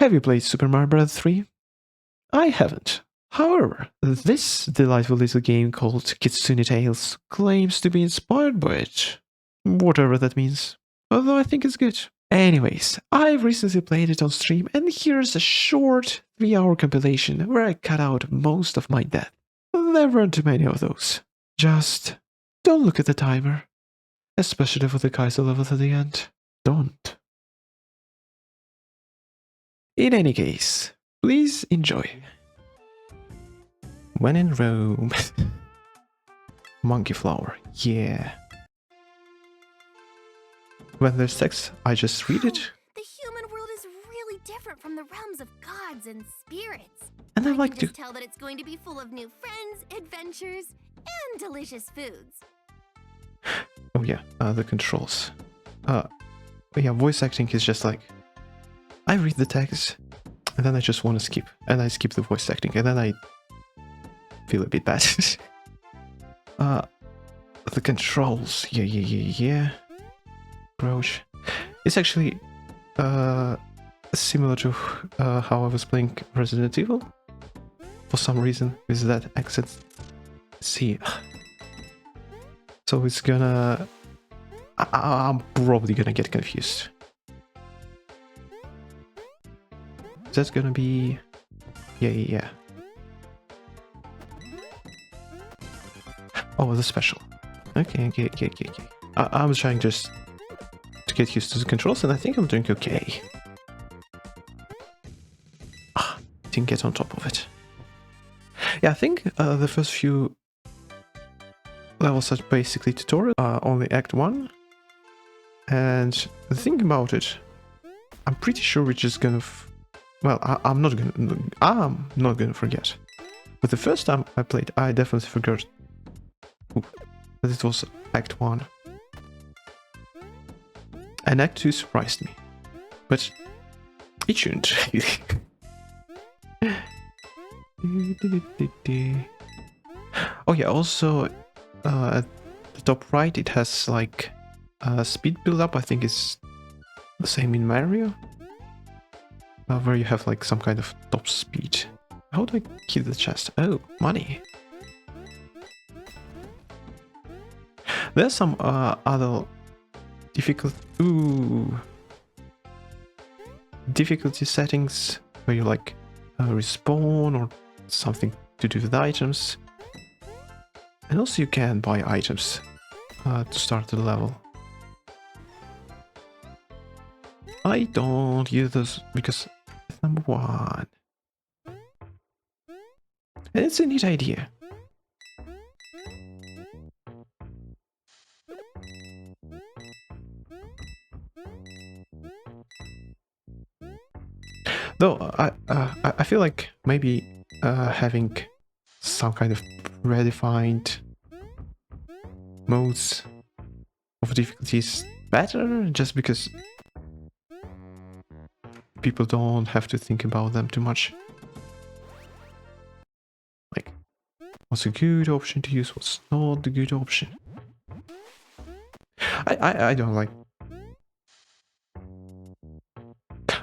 Have you played Super Mario Bros. 3? I haven't. However, this delightful little game called Kitsune Tails claims to be inspired by it. Whatever that means. Although I think it's good. Anyways, I've recently played it on stream, and here's a short 3-hour compilation where I cut out most of my death. There weren't too many of those. Just don't look at the timer. Especially for the Kaizo levels at the end. Don't. In any case, please enjoy. When in Rome. Monkey flower, yeah. When there's text, I just read it. The human world is really different from the realms of gods and spirits. And I can like to just tell that it's going to be full of new friends, adventures, and delicious foods. Oh yeah, the controls. Yeah, voice acting is just like, I read the text, and then I just want to skip, and I skip the voice acting, and then I feel a bit bad. The controls, yeah. Approach. It's actually similar to how I was playing Resident Evil. For some reason, with that accent. See. So it's gonna... I'm probably gonna get confused. That's gonna be... Yeah. Oh, the special. Okay. I was trying just to get used to the controls, and I think I'm doing okay. Didn't get on top of it. Yeah, I think the first few levels are basically tutorial, only Act 1. And the thing about it, I'm pretty sure we're just gonna... Well, I'm not gonna forget. But the first time I played, I definitely forgot that it was Act 1. And Act 2 surprised me. But it shouldn't. Oh yeah, also at the top right it has like speed build up. I think it's the same in Mario, where you have like some kind of top speed. How do I keep the chest? Oh, money. There's some other difficulty settings where you like respawn or something to do with items. And also you can buy items to start the level. I don't use those because it's number 1. And it's a neat idea. Though I feel like maybe having some kind of predefined modes of difficulties better, just because people don't have to think about them too much. Like, what's a good option to use, what's not a good option. I don't like...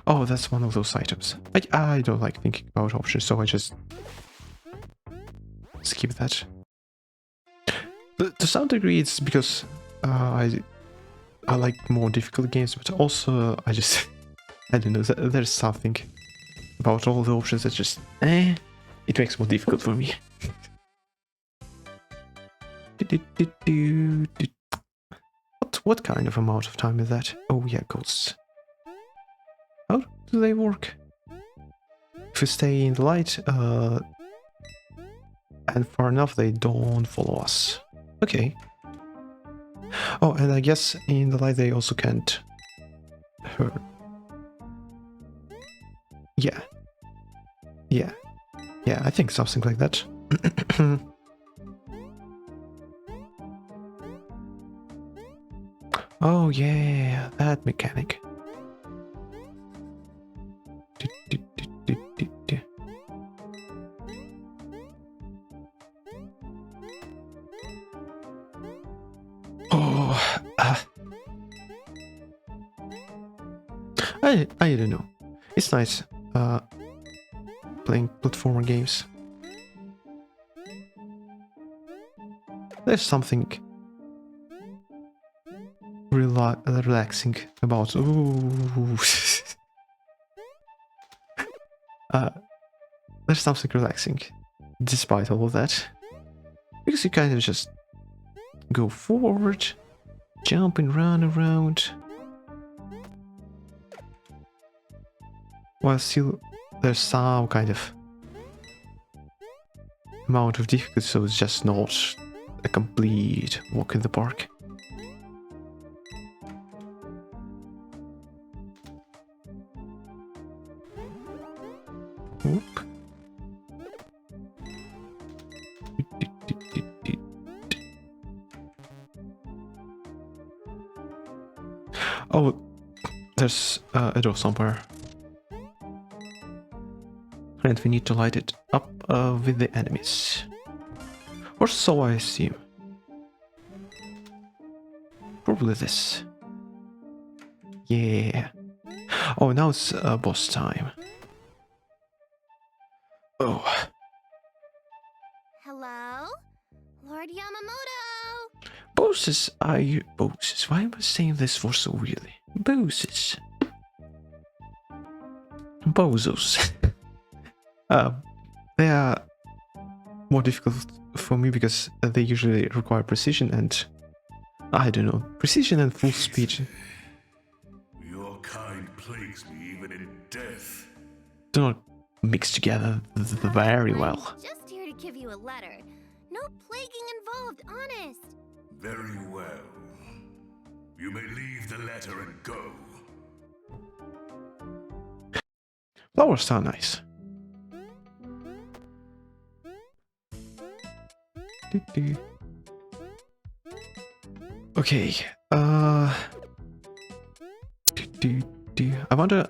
Oh, that's one of those items. I don't like thinking about options, so I just skip that. To some degree, it's because I like more difficult games, but also I just... I don't know, there's something about all the options that just... it makes it more difficult for me. What kind of amount of time is that? Oh yeah, ghosts. How do they work? If you stay in the light and far enough, they don't follow us. Okay. Oh, and I guess in the light they also can't hurt. Yeah, I think something like that. Oh yeah, that mechanic. Oh, I don't know. It's nice playing platformer games. There's something relaxing about. Ooh. There's something relaxing, despite all of that, because you kind of just go forward, jump and run around, while still there's some kind of amount of difficulty, so it's just not a complete walk in the park. Whoop. Oh, there's a door somewhere. And we need to light it up with the enemies. Or so I assume. Probably this. Yeah. Oh, now it's boss time. Oh. Hello? Lord Yamamoto! Bosses, bosses? Why am I saying this for so weirdly? Bosses. Bozos. They are more difficult for me because they usually require precision and... I don't know, precision and full speed. Your kind plagues me even in death. Do not mix together very well. I'm just here to give you a letter. No plaguing involved, honest. Very well. You may leave the letter and go. Flowers are nice. Okay, I wonder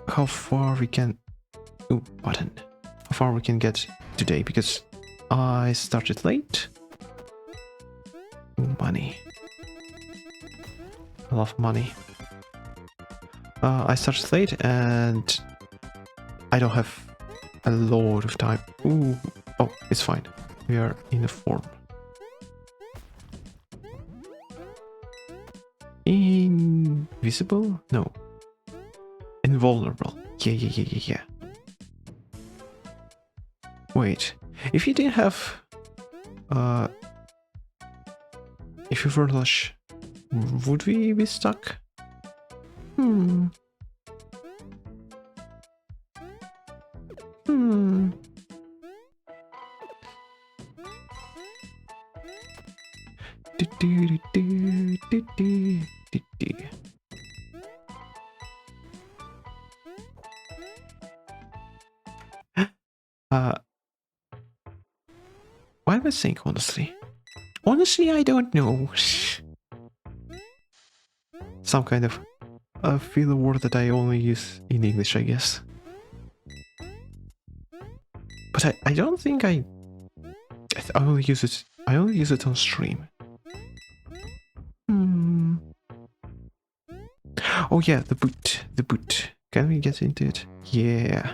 how far we can... Oh, button. How far we can get today, because I started late. Oh, money. I love money. I started late and I don't have a lot of time. Ooh, oh, it's fine. We are in a form. Invisible? No. Invulnerable. Yeah. Wait. If you didn't have... if you were lush, would we be stuck? Why am I saying honestly? Honestly, I don't know. Some kind of filler word that I only use in English, I guess. But I don't think I only use it. I only use it on stream. Oh yeah, the boot. The boot. Can we get into it? Yeah.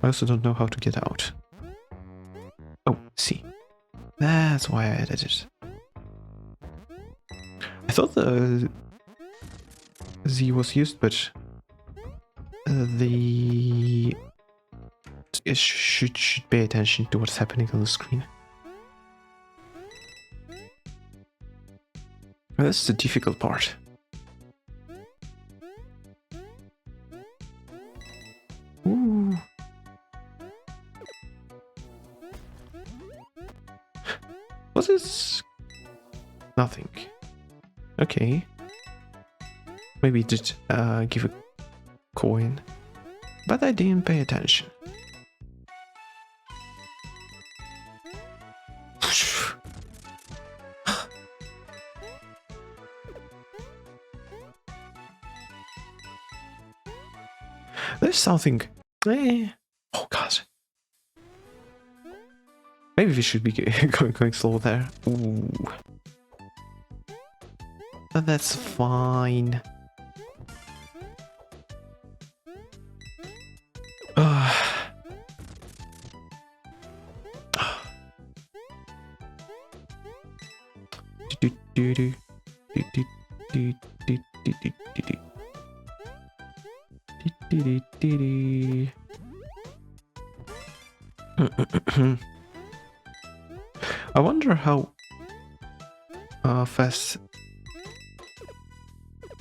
I also don't know how to get out. Oh, see. That's why I added it. I thought the Z was used, but it should pay attention to what's happening on the screen. Well, that's the difficult part. Ooh. Was this? Nothing. Okay. Maybe it did give a coin, but I didn't pay attention. There's something. Oh god. Maybe we should be going slow there. Ooh. But that's fine. do do do do do do do do do do do do. I wonder how fast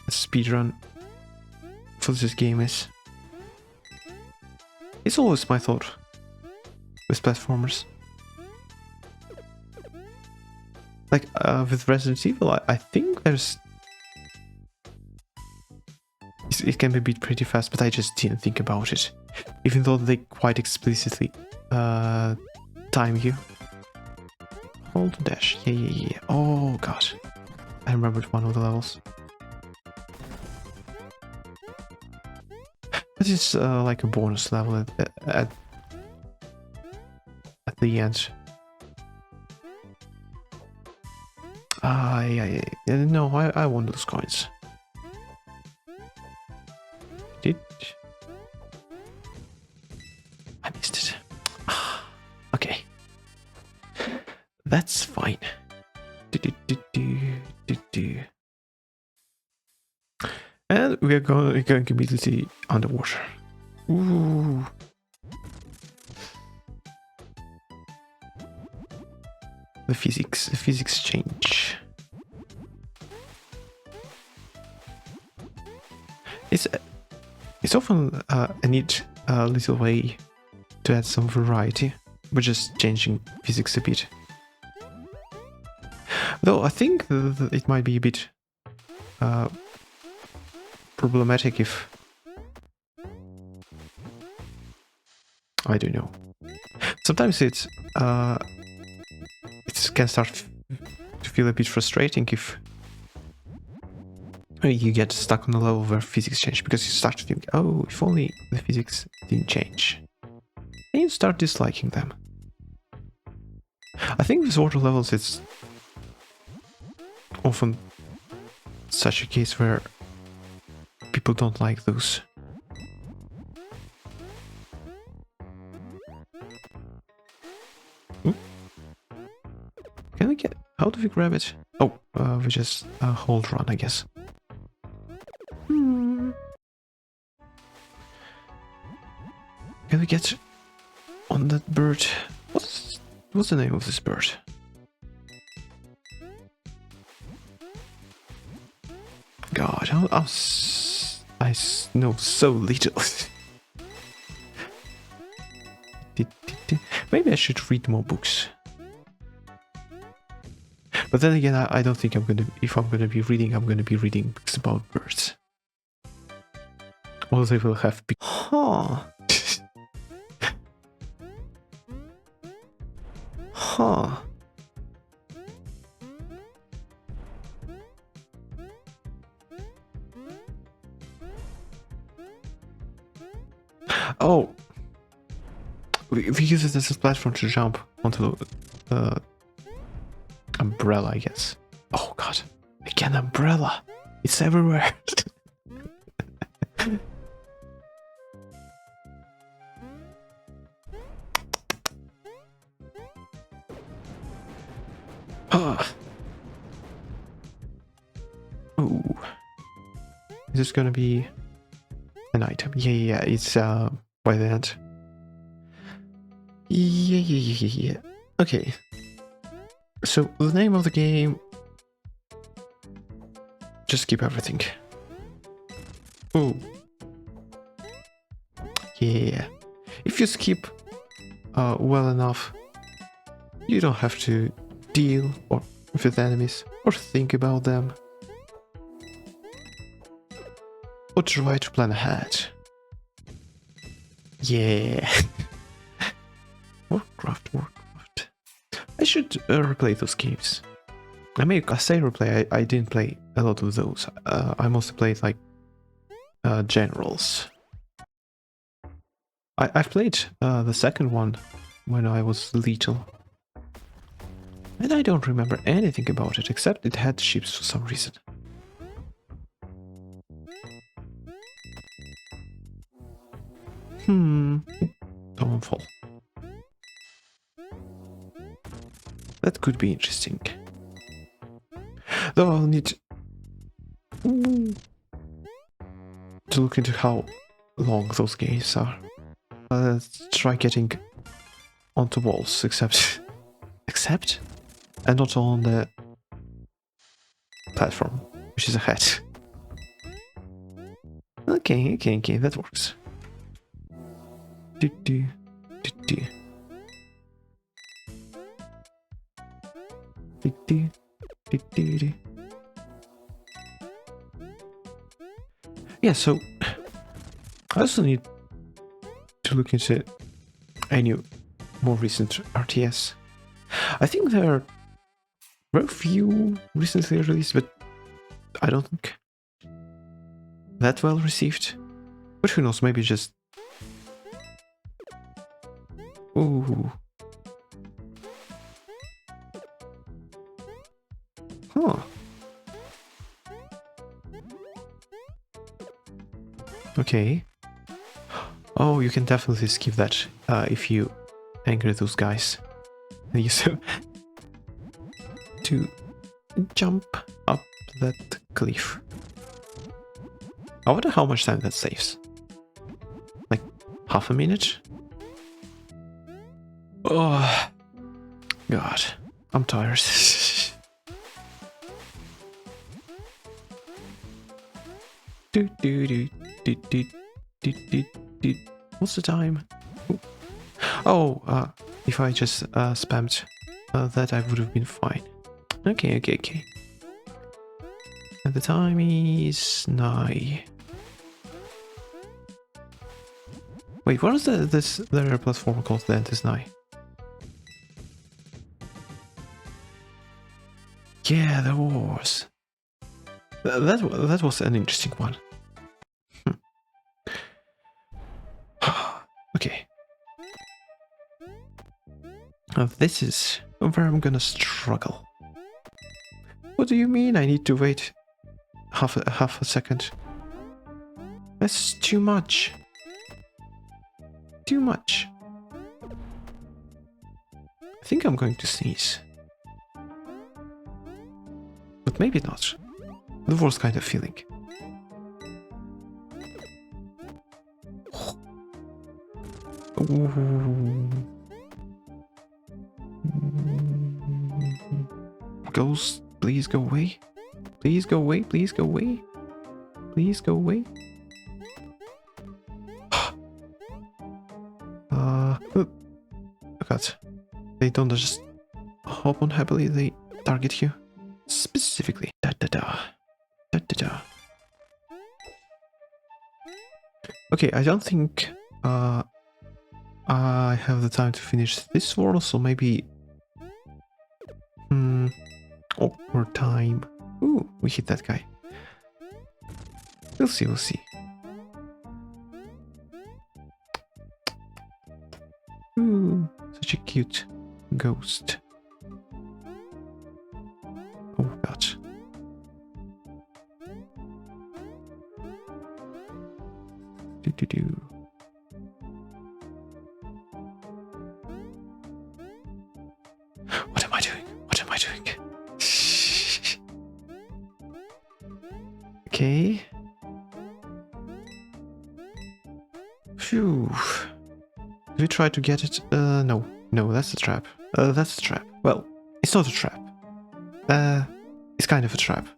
a speedrun for this game is. It's always my thought with platformers. Like with Resident Evil, I think there's... It can be beat pretty fast, but I just didn't think about it. Even though they quite explicitly time you. Hold to dash. Yeah. Oh god. I remembered one of the levels. This is like a bonus level at the end. No, I want those coins. I missed it. Okay. That's fine. And we are going immediately underwater. Ooh. The physics change. It's often a neat little way to add some variety, but just changing physics a bit. Though I think it might be a bit problematic if... I don't know. Sometimes it can start to feel a bit frustrating if you get stuck on a level where physics change, because you start to think, oh, if only the physics didn't change. And you start disliking them. I think with water levels it's often such a case where people don't like those. Can we get... How do we grab it? Oh, we just hold run, I guess. Can we get on that bird? What's the name of this bird? God, I know so little. Maybe I should read more books. But then again, I don't think if I'm gonna be reading, I'm gonna be reading books about birds. Or they will have... Huh. Huh. Oh. We use it as a platform to jump onto the umbrella, I guess. Oh god. Again, umbrella. It's everywhere. Ooh. Is this gonna be an item? Yeah, it's by the end. Yeah. Okay. So the name of the game. Just skip everything. Ooh. Yeah. If you skip well enough, you don't have to deal with enemies or think about them. Or try to plan ahead. Yeah. Warcraft. I should replay those games. I mean, I say replay, I didn't play a lot of those. I mostly played like generals. I've played the second one when I was little. And I don't remember anything about it, except it had ships for some reason. Don't fall. That could be interesting. Though I'll need to look into how long those games are. Let's try getting onto walls, except and not on the platform, which is ahead. Okay, that works. Do do do do. Do do do do do. Yeah, so I also need to look into any more recent RTS. I think there were a few recently released, but I don't think that well received. But who knows, maybe just... Ooh. Huh. Okay. Oh, you can definitely skip that if you anger those guys. And use them to jump up that cliff. I wonder how much time that saves. Like half a minute? Oh, God, I'm tired. do do do do do do do do. What's the time? Ooh. Oh, if I just spammed that, I would have been fine. Okay. And the time is 9. Wait, what is the platform called then? Is 9? Yeah, there was. That was an interesting one. Okay. Now this is where I'm gonna struggle. What do you mean I need to wait half a second? That's too much. Too much. I think I'm going to sneeze. But maybe not. The worst kind of feeling. Ghost, please go away. Please go away, please go away. Please go away. Oh God. They don't just hop on happily, they target you. Specifically. Okay, I don't think I have the time to finish this world, so maybe awkward time. Ooh, we hit that guy. We'll see. Ooh, such a cute ghost. Oh God. Do. What am I doing? Okay. Phew. Did we try to get it? No, that's a trap. That's a trap. Well, it's not a trap. It's kind of a trap.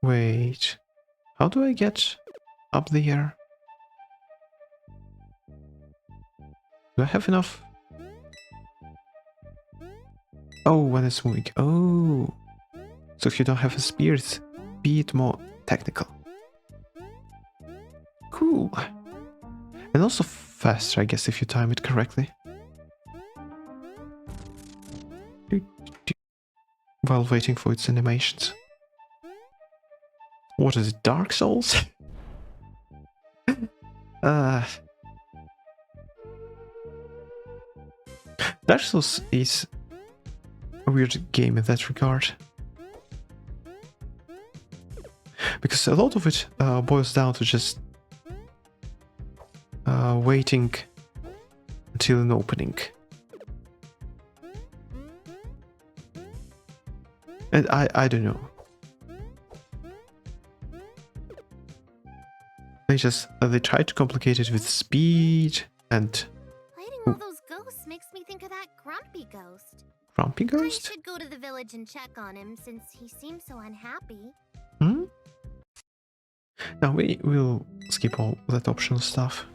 Wait. How do I get up there? Do I have enough? Oh, when it's moving. Oh. So if you don't have a spear, it's be it more technical. Cool. And also faster, I guess, if you time it correctly. While waiting for its animations. What is it, Dark Souls? Dark Souls is a weird game in that regard. Because a lot of it boils down to just waiting until an opening. And I don't know. They try to complicate it with speed and Fighting all those ghosts makes me think of that grumpy ghost. grumpy I ghost. should go to the village and check on him since he seems so unhappy. Hmm? Now we will skip all that optional stuff.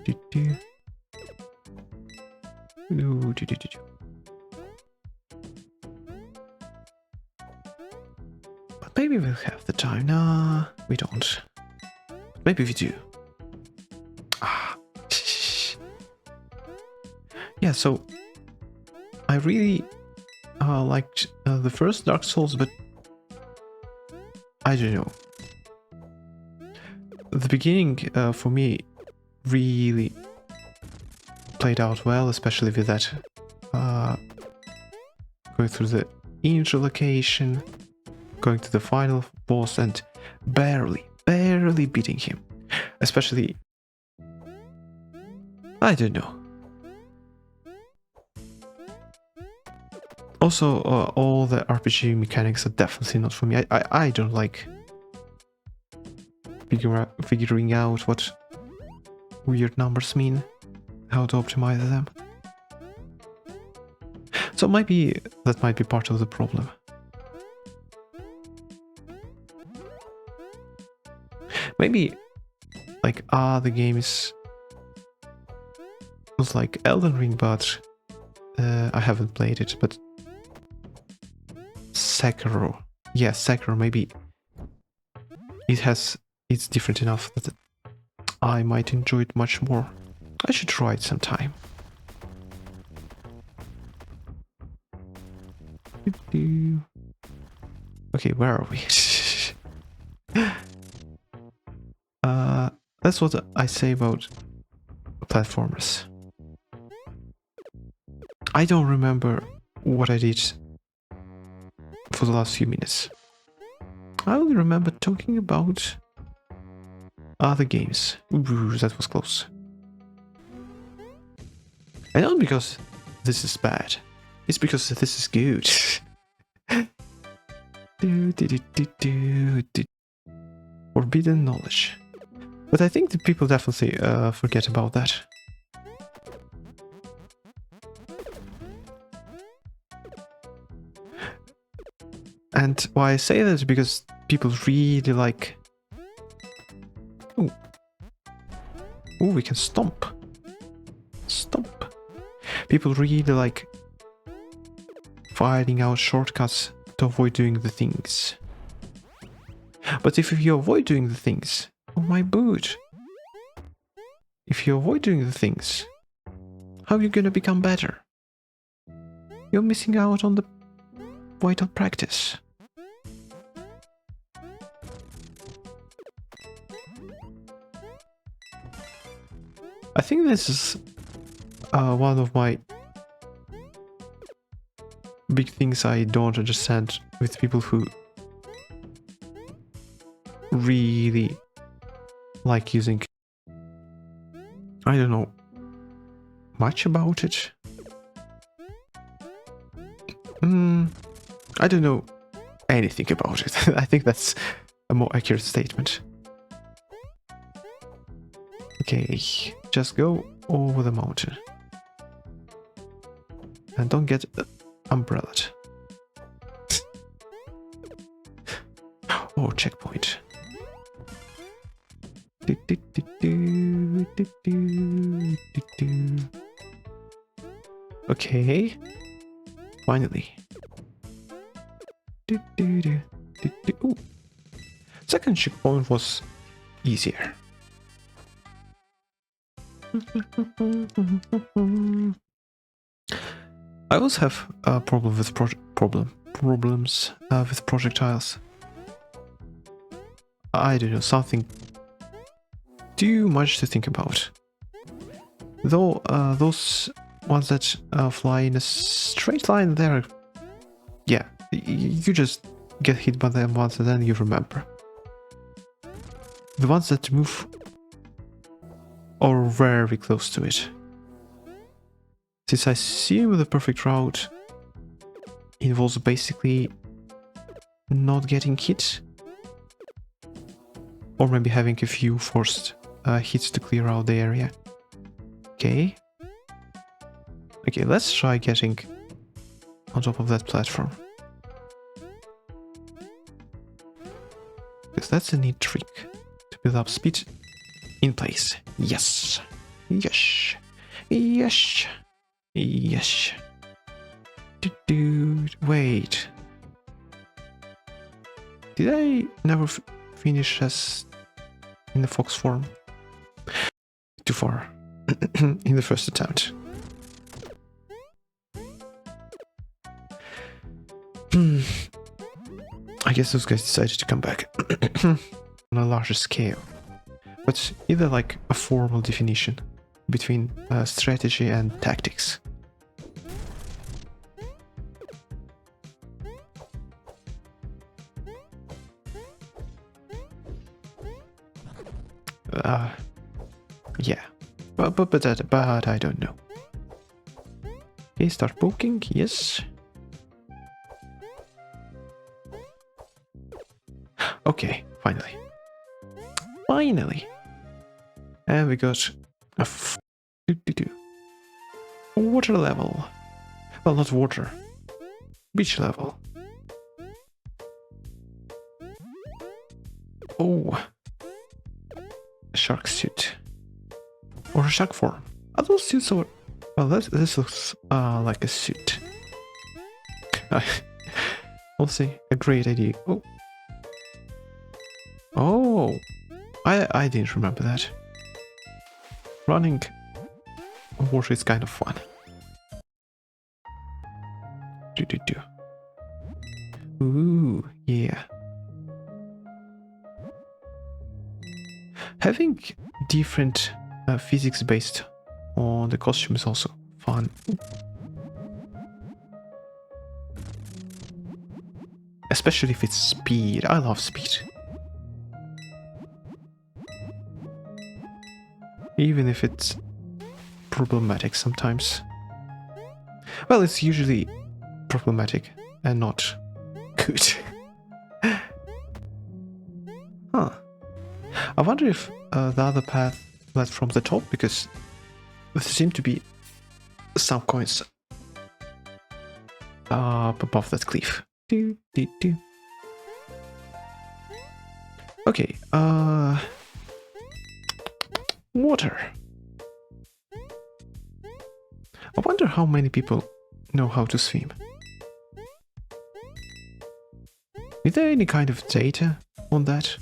Do-do. Do-do-do-do-do. But maybe we'll have the time. Nah, we don't. Maybe we do. Ah. Yeah, so I really liked the first Dark Souls, but I don't know. The beginning for me really played out well, especially with that going through the intro location, going to the final boss and barely beating him. Especially, I don't know. Also, all the RPG mechanics are definitely not for me. I don't like figuring out what weird numbers mean, how to optimize them. So maybe that might be part of the problem. Maybe like the game is like Elden Ring, but I haven't played it. But Sekiro, yeah, Sekiro. Maybe it's different enough that I might enjoy it much more. I should try it sometime. Okay, where are we? That's what I say about platformers. I don't remember what I did for the last few minutes. I only remember talking about other games. Ooh, that was close. And not because this is bad, it's because this is good. Forbidden knowledge. But I think that people definitely forget about that. And why I say that is because people really like... Ooh, we can stomp. Stomp. People really like finding out shortcuts to avoid doing the things. But if you avoid doing the things, oh my boot. If you avoid doing the things, how are you gonna become better? You're missing out on the vital practice. I think this is one of my big things I don't understand with people who really like using... I don't know much about it. I don't know anything about it. I think that's a more accurate statement. Okay, just go over the mountain. And don't get umbrellaed. Oh, checkpoint. Okay. Finally. Ooh. Second checkpoint was easier. I also have a problem with problems with projectiles. I don't know, something too much to think about. Though those ones that fly in a straight line, there, yeah, you just get hit by them once and then you remember. The ones that move are very close to it. Since I assume the perfect route involves basically not getting hit. Or maybe having a few forced hits to clear out the area. Okay. Okay, let's try getting on top of that platform. Because that's a neat trick to build up speed in place. Yes. Yes. Yes. Yes. Dude, wait. Did I never finish as in the fox form? Too far. In the first attempt. I guess those guys decided to come back on a larger scale. But either like a formal definition between strategy and tactics. Yeah, but I don't know. Okay, start poking, yes. Okay, finally. Finally! And we got a water level. Well, not water. Beach level. Oh. A shark suit. Or a shark form. Are those suits or... Well, this looks like a suit. We'll see. A great idea. Oh. Oh. I didn't remember that. Running on water is kind of fun. Ooh, yeah. Having different physics based on the costume is also fun. Especially if it's speed. I love speed. Even if it's problematic sometimes. Well, it's usually problematic and not good. Huh. I wonder if the other path led from the top, because there seem to be some coins up above that cliff. Okay, water. I wonder how many people know how to swim. Is there any kind of data on that?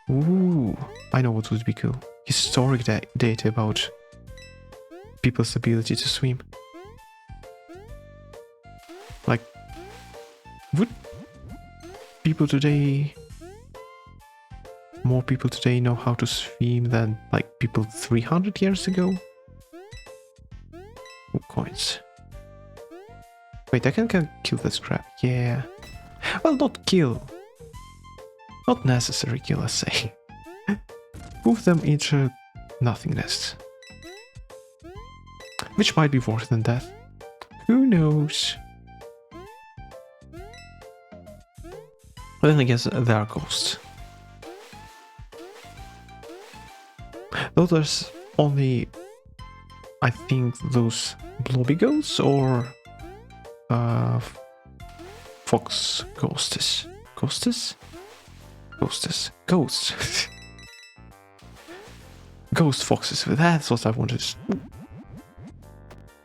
Ooh, I know what would be cool. Historic data about people's ability to swim. Like, would people today... more people today know how to swim than, like, people 300 years ago? Ooh, coins. Wait, I can kill this crab. Yeah. Well, not kill. Not necessary kill, let's say. Move them into nothingness. Which might be worse than death. Who knows? But then I guess there are ghosts. Though there's only, I think, those blobby ghosts or fox ghosts. Ghosts? Ghosts. Ghosts. Ghost foxes. That's what I wanted.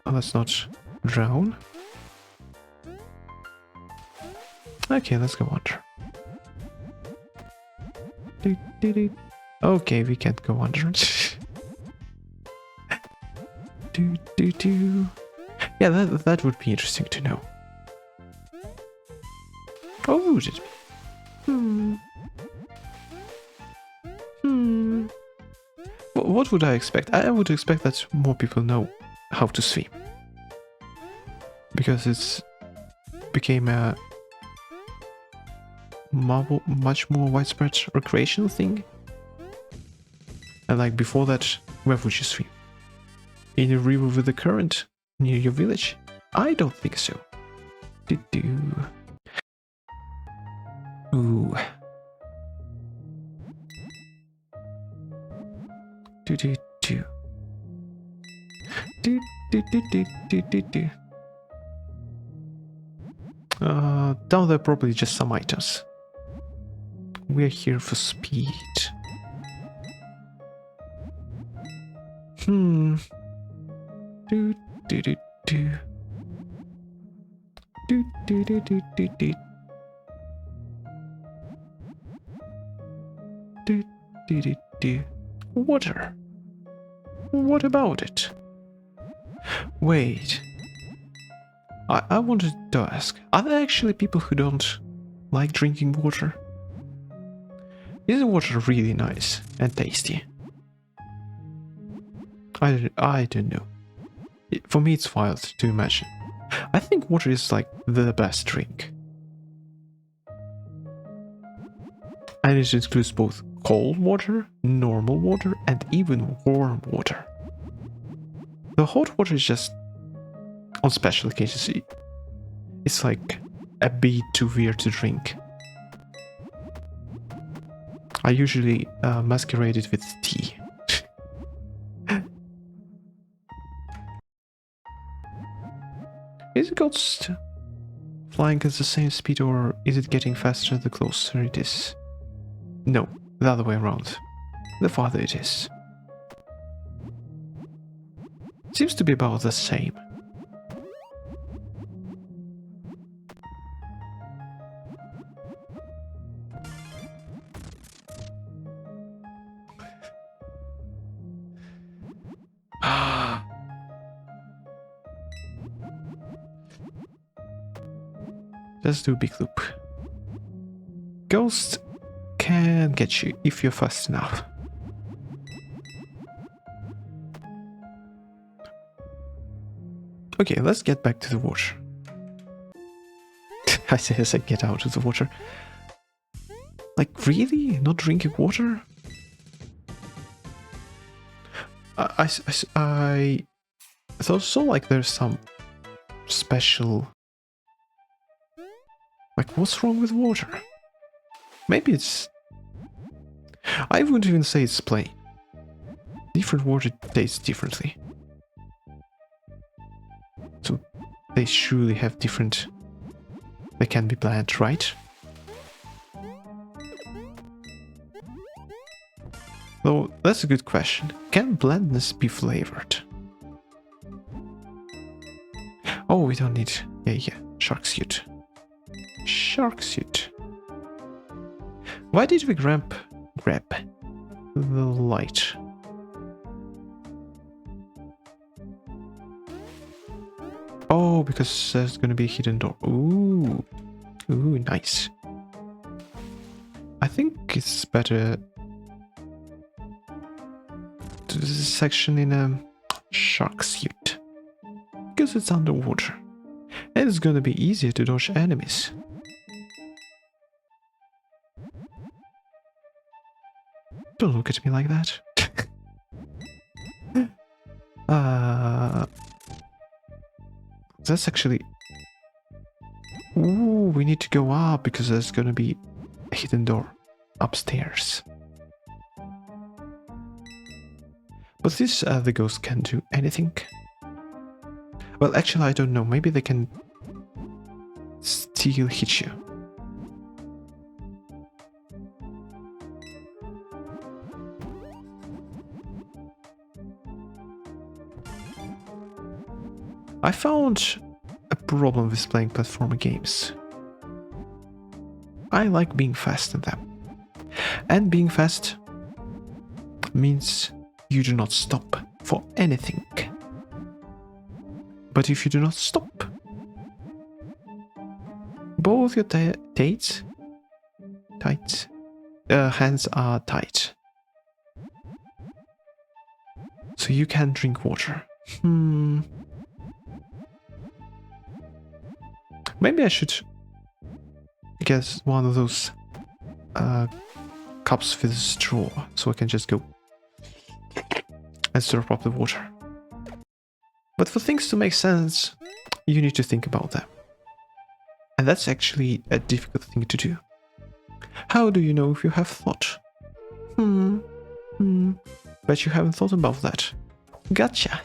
Oh, let's not drown. Okay, let's go under. Okay, we can't go under. Yeah, that would be interesting to know. Oh, would it be? What would I expect? I would expect that more people know how to swim. Because it's became a much more widespread recreational thing. And like before that, where would you swim? In a river with a current? near your village? I don't think so. Do-do. Ooh. Do-do-do. Do-do-do-do-do-do-do. Down there probably just some items. We're here for speed. Do do do do. Do do do do do do. Do do do do. Water. What about it? Wait. I wanted to ask, are there actually people who don't like drinking water? Is the water really nice and tasty? I don't know. For me it's wild to imagine. I think water is like the best drink. And it includes both cold water, normal water, and even warm water. The hot water is just, on special occasions, it's like a bit too weird to drink. I usually masquerade it with tea. Is it ghost flying at the same speed, or is it getting faster the closer it is? No, the other way around. The farther it is. Seems to be about the same. Let's do a big loop. Ghost can get you if you're fast enough. Okay, let's get back to the water. I said get out of the water. Like, really? Not drinking water? I thought so, like there's some special... Like, what's wrong with water? Maybe it's... I wouldn't even say it's plain. Different water tastes differently. So, they surely have different... They can be bland, right? Though, that's a good question. Can blandness be flavored? Oh, we don't need... Yeah. Shark suit. Shark suit. Why did we grab the light? Oh, because there's gonna be a hidden door. Ooh, nice. I think it's better to do this section in a shark suit because it's underwater and it's gonna be easier to dodge enemies. Don't look at me like that. That's actually... Ooh, we need to go up because there's gonna be a hidden door upstairs. But this the ghost can do anything. Well, actually, I don't know. Maybe they can still hit you. I found a problem with playing platformer games. I like being fast in them. And being fast means you do not stop for anything. But if you do not stop, both your hands are tight. So you can drink water. Maybe I should get one of those cups with a straw, so I can just go and stir up the water. But for things to make sense, you need to think about them. And that's actually a difficult thing to do. How do you know if you have thought? Bet you haven't thought about that. Gotcha.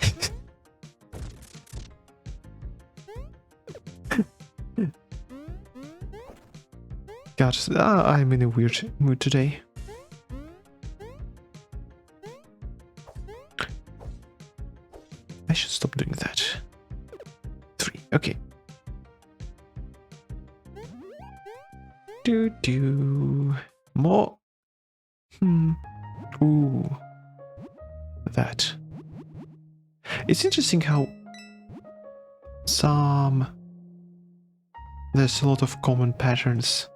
God, I'm in a weird mood today. I should stop doing that. 3, okay. More. Ooh. That. It's interesting how there's a lot of common patterns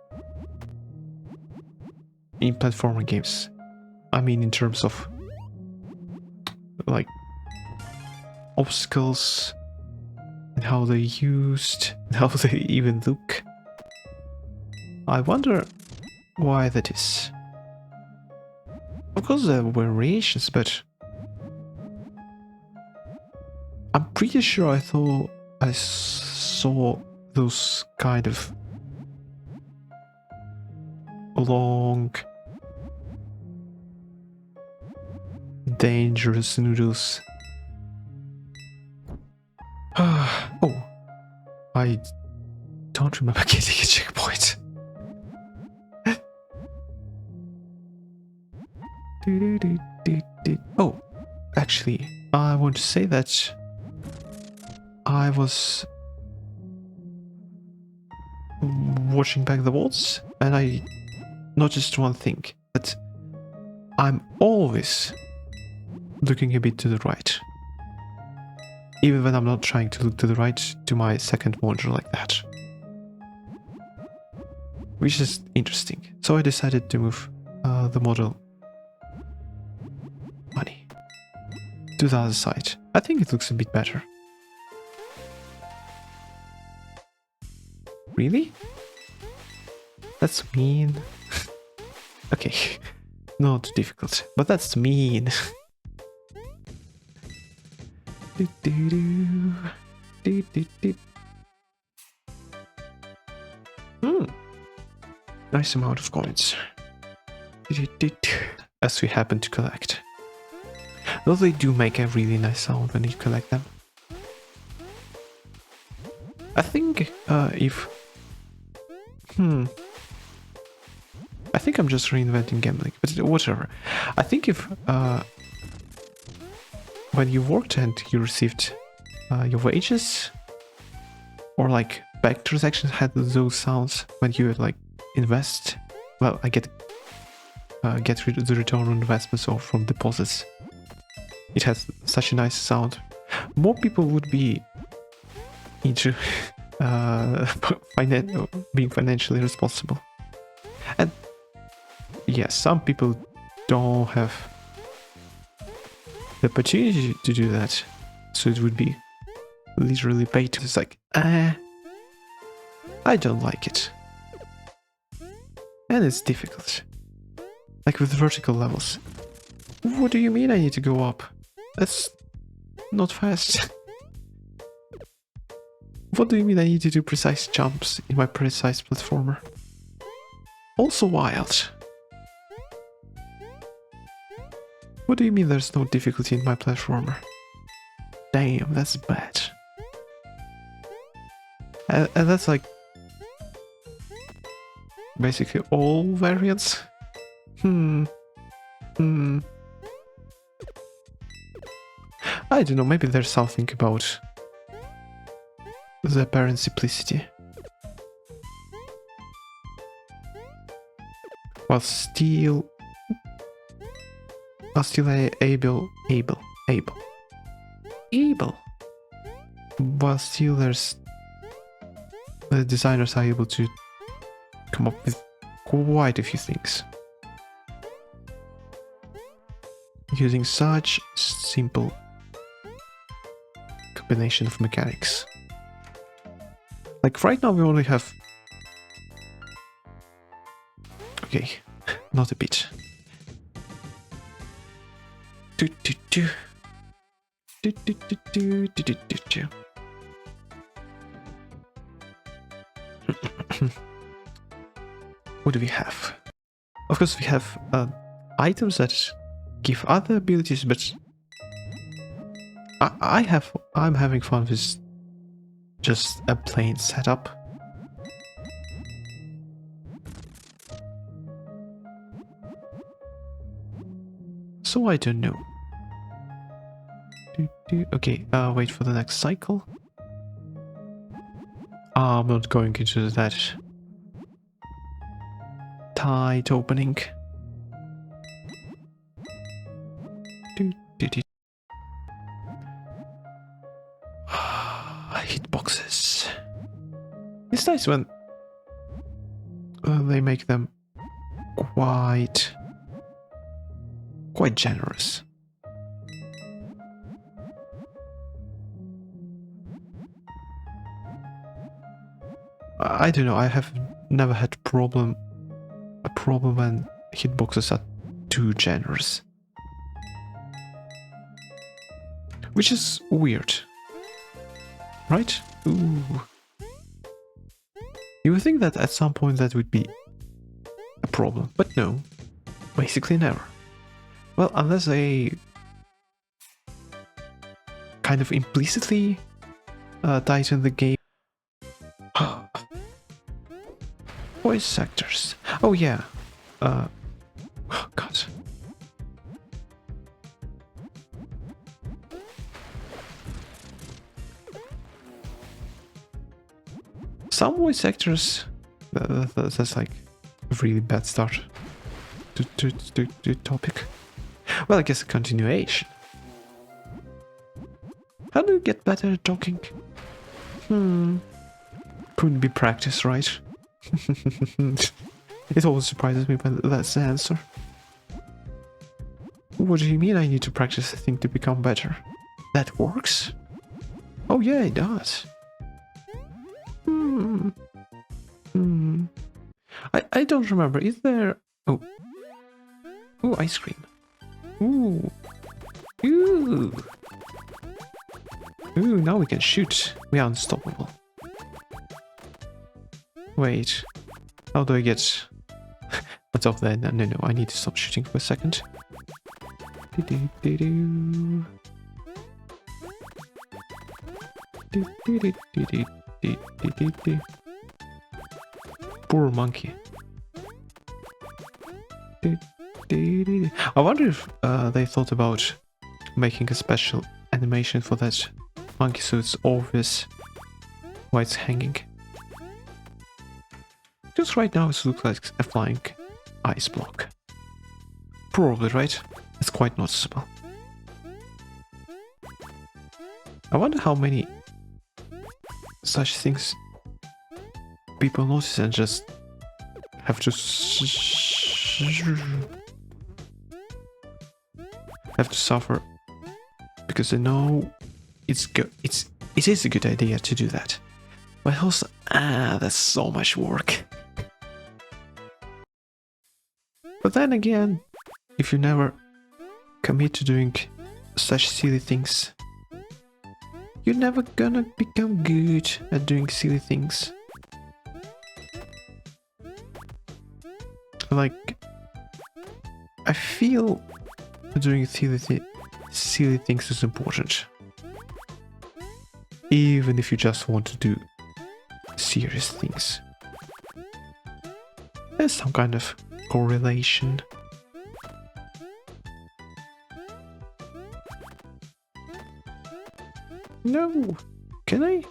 in platformer games. I mean, in terms of like obstacles and how they're used and how they even look. I wonder why that is. Of course there were variations, but I'm pretty sure I thought I saw those kind of long, dangerous noodles. Oh, I don't remember getting a checkpoint. Oh, actually, I want to say that I was watching back the VODs and I noticed one thing, that I'm always looking a bit to the right. Even when I'm not trying to look to the right to my second monitor like that. Which is interesting. So I decided to move the model money to the other side. I think it looks a bit better. Really? That's mean. Okay, not difficult, but that's mean. Nice amount of coins. As we happen to collect. Though they do make a really nice sound when you collect them. I think if... I think I'm just reinventing gambling, but whatever. I think if when you worked and you received your wages, or like bank transactions had those sounds when you like invest, well, I get the return on investments or from deposits. It has such a nice sound. More people would be into being financially responsible. And yes, some people don't have the opportunity to do that, so it would be literally paid to. It's like, I don't like it. And it's difficult. Like with vertical levels. What do you mean I need to go up? That's not fast. What do you mean I need to do precise jumps in my precise platformer? Also wild. What do you mean there's no difficulty in my platformer? Damn, that's bad. And that's like basically all variants. I don't know, maybe there's something about the apparent simplicity. While still able. While still there's the designers are able to come up with quite a few things. Using such simple combination of mechanics. Like right now we only have... Okay, not a bit. What do we have? Of course, we have items that give other abilities, but I'm having fun with just a plain setup. So I don't know. Okay, wait for the next cycle. I'm not going into that tight opening. Hitboxes. It's nice when they make them quite generous. I don't know, I have never had a problem when hitboxes are too generous. Which is weird. Right? Ooh. You would think that at some point that would be a problem, but no. Basically never. Well, unless they kind of implicitly tighten the game. Voice actors. Oh yeah. Oh god. Some voice actors, that's like a really bad start to topic. Well, I guess a continuation. How do you get better at talking? Couldn't be practice, right? It always surprises me, but that's the answer. What do you mean I need to practice a thing to become better? That works? Oh yeah, it does. I don't remember. Is there... Oh. Ooh, ice cream. Ooh. Ooh. Ooh, now we can shoot. We are unstoppable. Wait. How do I get... What's up there? No, I need to stop shooting for a second. Poor monkey. I wonder if they thought about making a special animation for that monkey so it's obvious why it's hanging. Because right now it looks like a flying ice block. Probably, right? It's quite noticeable. I wonder how many such things people notice and just have to suffer because they know it is a good idea to do that. But also, that's so much work. But then again, if you never commit to doing such silly things, you're never gonna become good at doing silly things. Like, I feel doing silly things is important. Even if you just want to do serious things. There's some kind of correlation. No! Can I?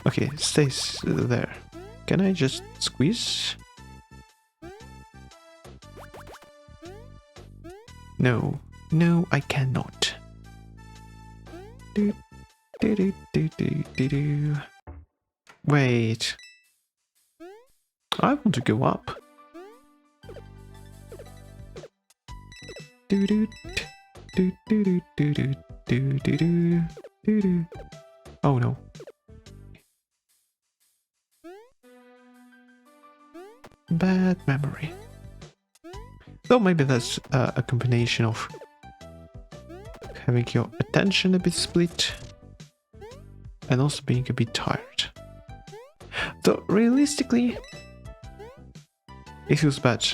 Okay, it stays there. Can I just squeeze? No. No, I cannot. Wait. I want to go up. Oh no. Bad memory. Though maybe that's a combination of having your attention a bit split, and also being a bit tired. Though realistically, it feels bad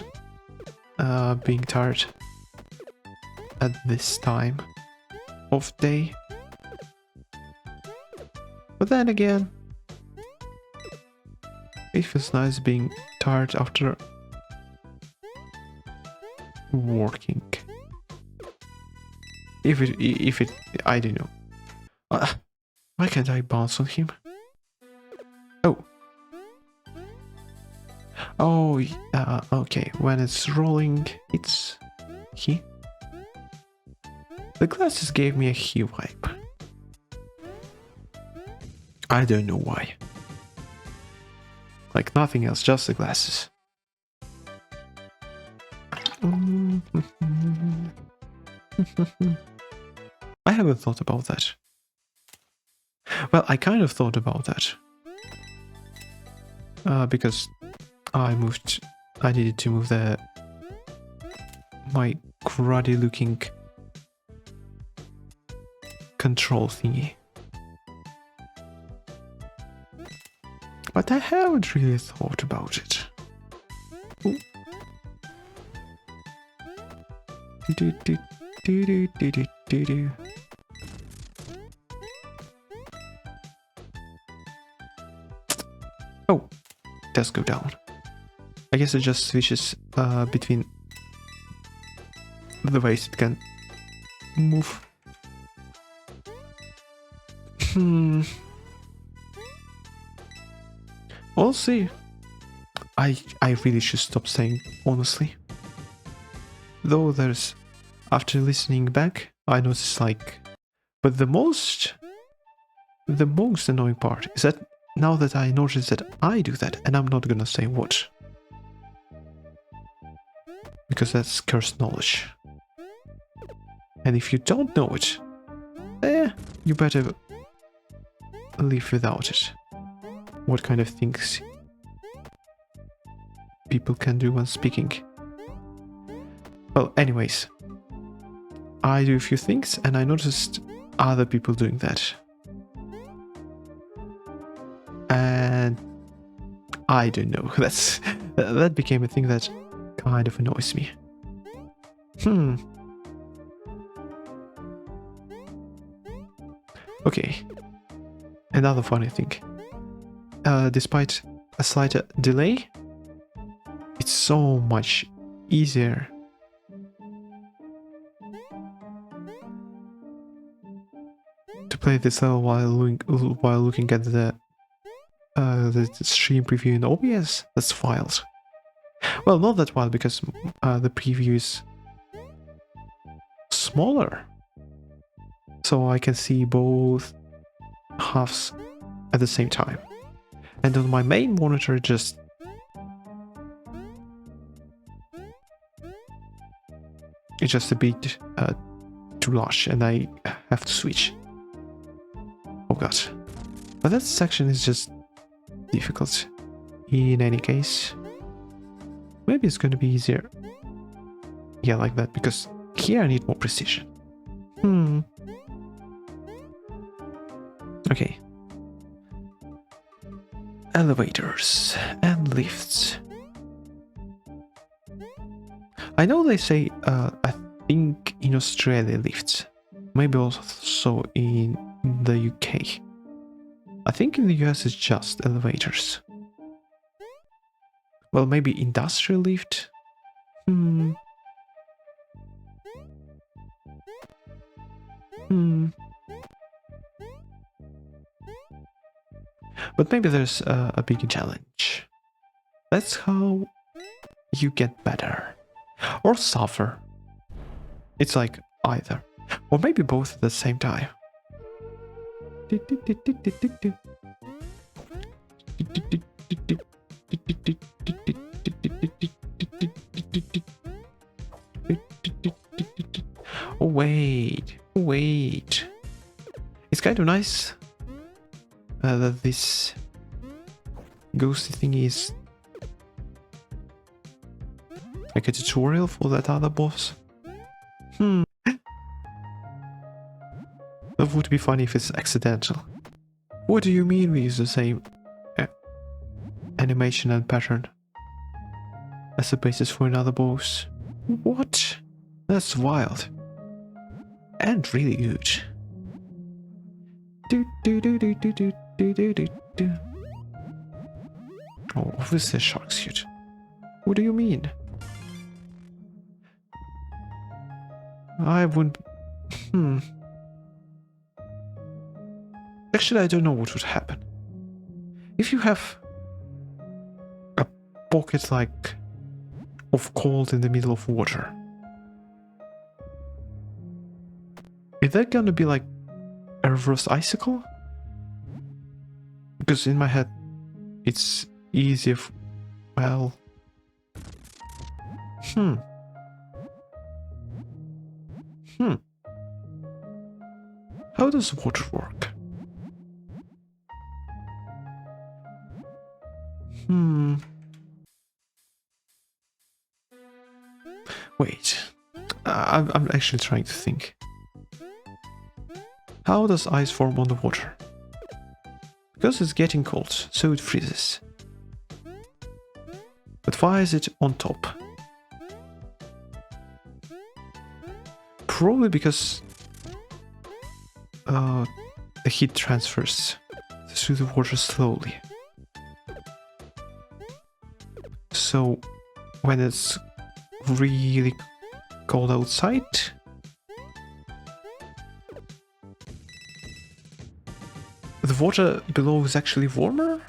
being tired at this time of day. But then again, it feels nice being tired after working. If it, I don't know. Why can't I bounce on him? Oh. Oh, okay. When it's rolling, it's he. The glasses gave me a he vibe. I don't know why. Like nothing else, just the glasses. I haven't thought about that. Well, I kind of thought about that. Because I needed to move my cruddy looking control thingy. But I haven't really thought about it. Ooh. Oh, it does go down. I guess it just switches between the ways it can move. We'll see. I really should stop saying honestly. Though after listening back, I noticed but the most annoying part is that now that I notice that I do that, and I'm not gonna say what. Because that's cursed knowledge. And if you don't know it, you better live without it. What kind of things people can do when speaking. Well, anyways, I do a few things and I noticed other people doing that. And I don't know, that became a thing that kind of annoys me. Okay, another funny thing. Despite a slight delay, it's so much easier to play this level while looking at the stream preview in OBS that's filed. Well, not that wild because the preview is smaller, so I can see both halves at the same time. And on my main monitor, it's just a bit too large, and I have to switch. Oh god. But that section is just difficult. In any case, maybe it's going to be easier. Yeah, like that, because here I need more precision. Okay. Elevators and lifts. I know they say, I think in Australia lifts, maybe also in the UK. I think in the US it's just elevators. Well, maybe industrial lift? But maybe there's a bigger challenge. That's how you get better. Or suffer. It's like either. Or maybe both at the same time. Oh, wait. It's kind of nice that this ghosty thing is like a tutorial for that other boss. It would be funny if it's accidental. What do you mean we use the same animation and pattern as the basis for another boss? What? That's wild. And really huge. Oh, obviously a shark suit. What do you mean? I wouldn't... Actually, I don't know what would happen. If you have a pocket like of cold in the middle of water, is that gonna be like a reverse icicle? Because in my head, it's easy if... well... How does water work? Wait. I'm actually trying to think. How does ice form on the water? Because it's getting cold, so it freezes. But why is it on top? Probably because the heat transfers through the water slowly. So when it's really cold outside, the water below is actually warmer?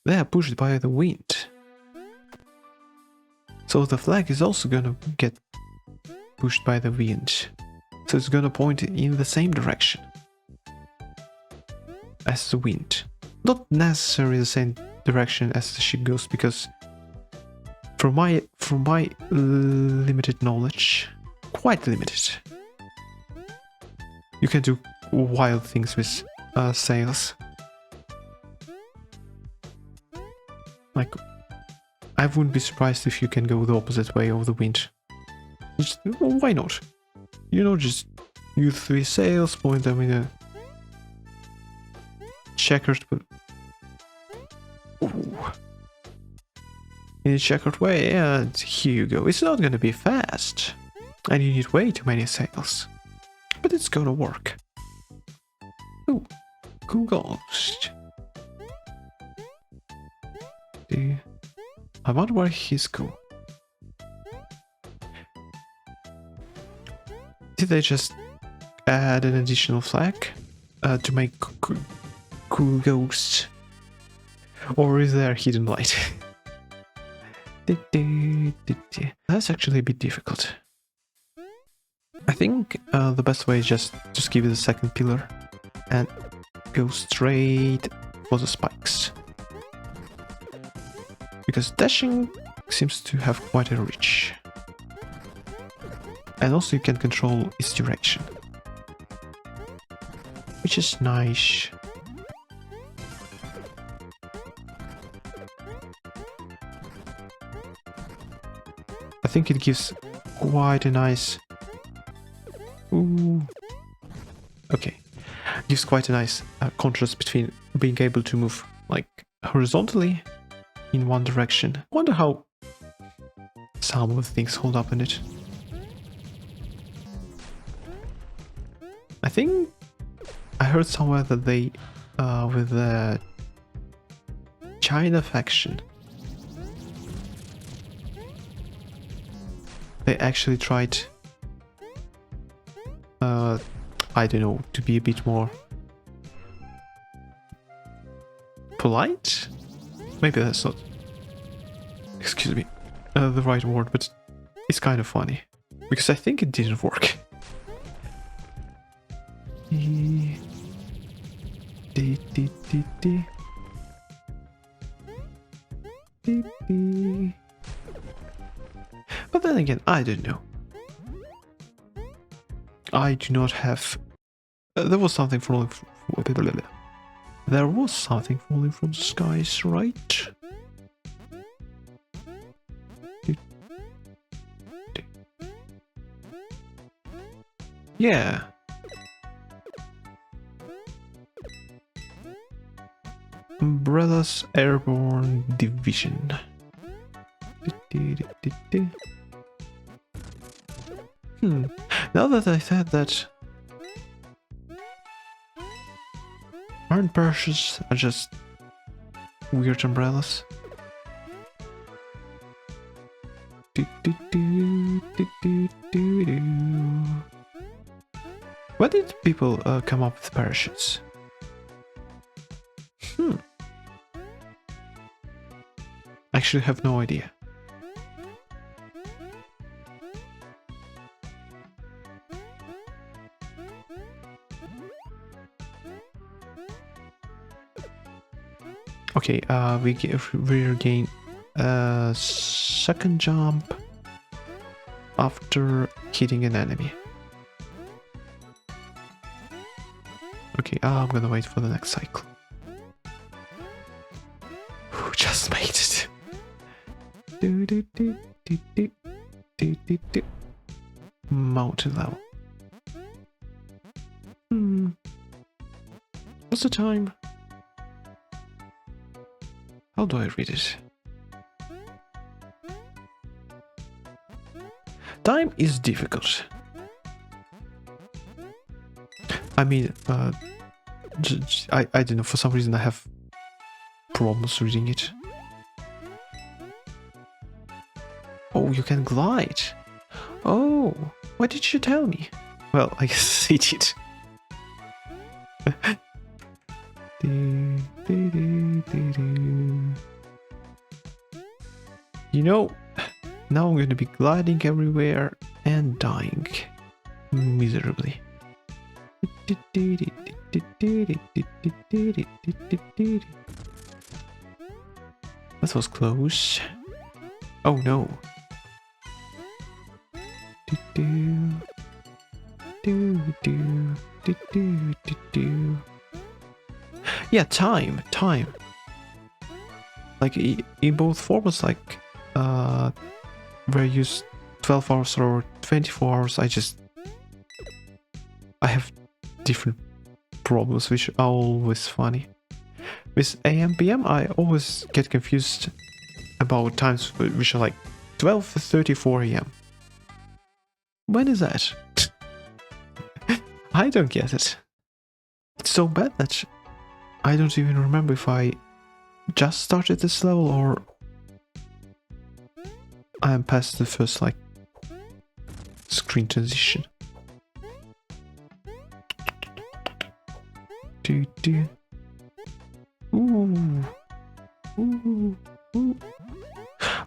They are pushed by the wind. So the flag is also gonna get pushed by the wind. So it's gonna point in the same direction as the wind. Not necessarily the same direction as the ship goes, because from my limited knowledge, quite limited, you can do wild things with sails. Like, I wouldn't be surprised if you can go the opposite way of the wind. Just, well, why not? You know, just use 3 sails, point them in a checkered, but in a checkered way, and here you go. It's not gonna be fast, and you need way too many sails, but it's gonna work. Ooh, cool ghost. I wonder where he's going. Did they just add an additional flag to make cool ghosts? Or is there a hidden light? That's actually a bit difficult. I think the best way is just give it the second pillar and go straight for the spikes. Because dashing seems to have quite a reach. And also you can control its direction, which is nice. I think it gives quite a nice... Ooh. Okay. Gives quite a nice contrast between being able to move like horizontally in one direction. I wonder how some of the things hold up in it. I think I heard somewhere that they, with the China faction, they actually tried, I don't know, to be a bit more polite? Maybe that's not, excuse me, the right word, but it's kind of funny, because I think it didn't work. But then again, I don't know. I do not have... there was something falling from... There was something falling from the skies, right? Yeah. Umbrella's Airborne Division. Now that I said that, aren't parachutes are just weird umbrellas? Why did people come up with parachutes? Actually have no idea. Okay, we regain second jump after hitting an enemy. Okay, I'm gonna wait for the next cycle. Who just made it? Mountain level. What's the time? How do I read it? Time is difficult. I mean, I don't know, for some reason I have problems reading it. Oh, you can glide. Oh, why did you tell me? Well, I guess he did. You know, now I'm going to be gliding everywhere and dying miserably. That was close. Oh no. Yeah, time. Like in both formats, like where I use 12 hours or 24 hours, I have different problems, which are always funny. With AM PM, I always get confused about times which are like 12:34 AM. When is that? I don't get it. It's so bad that I don't even remember if I just started this level or I am past the first like screen transition. Ooh.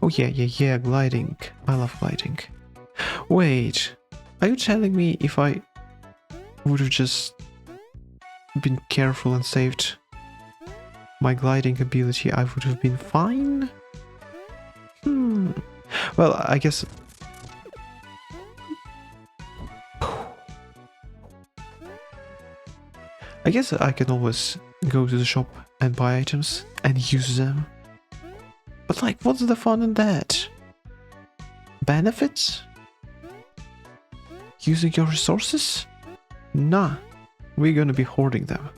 Oh yeah, gliding. I love gliding. Wait, are you telling me if I would have just been careful and saved my gliding ability, I would have been fine? Well, I guess... I can always go to the shop and buy items and use them. But like, what's the fun in that? Benefits? Using your resources? Nah, we're gonna be hoarding them.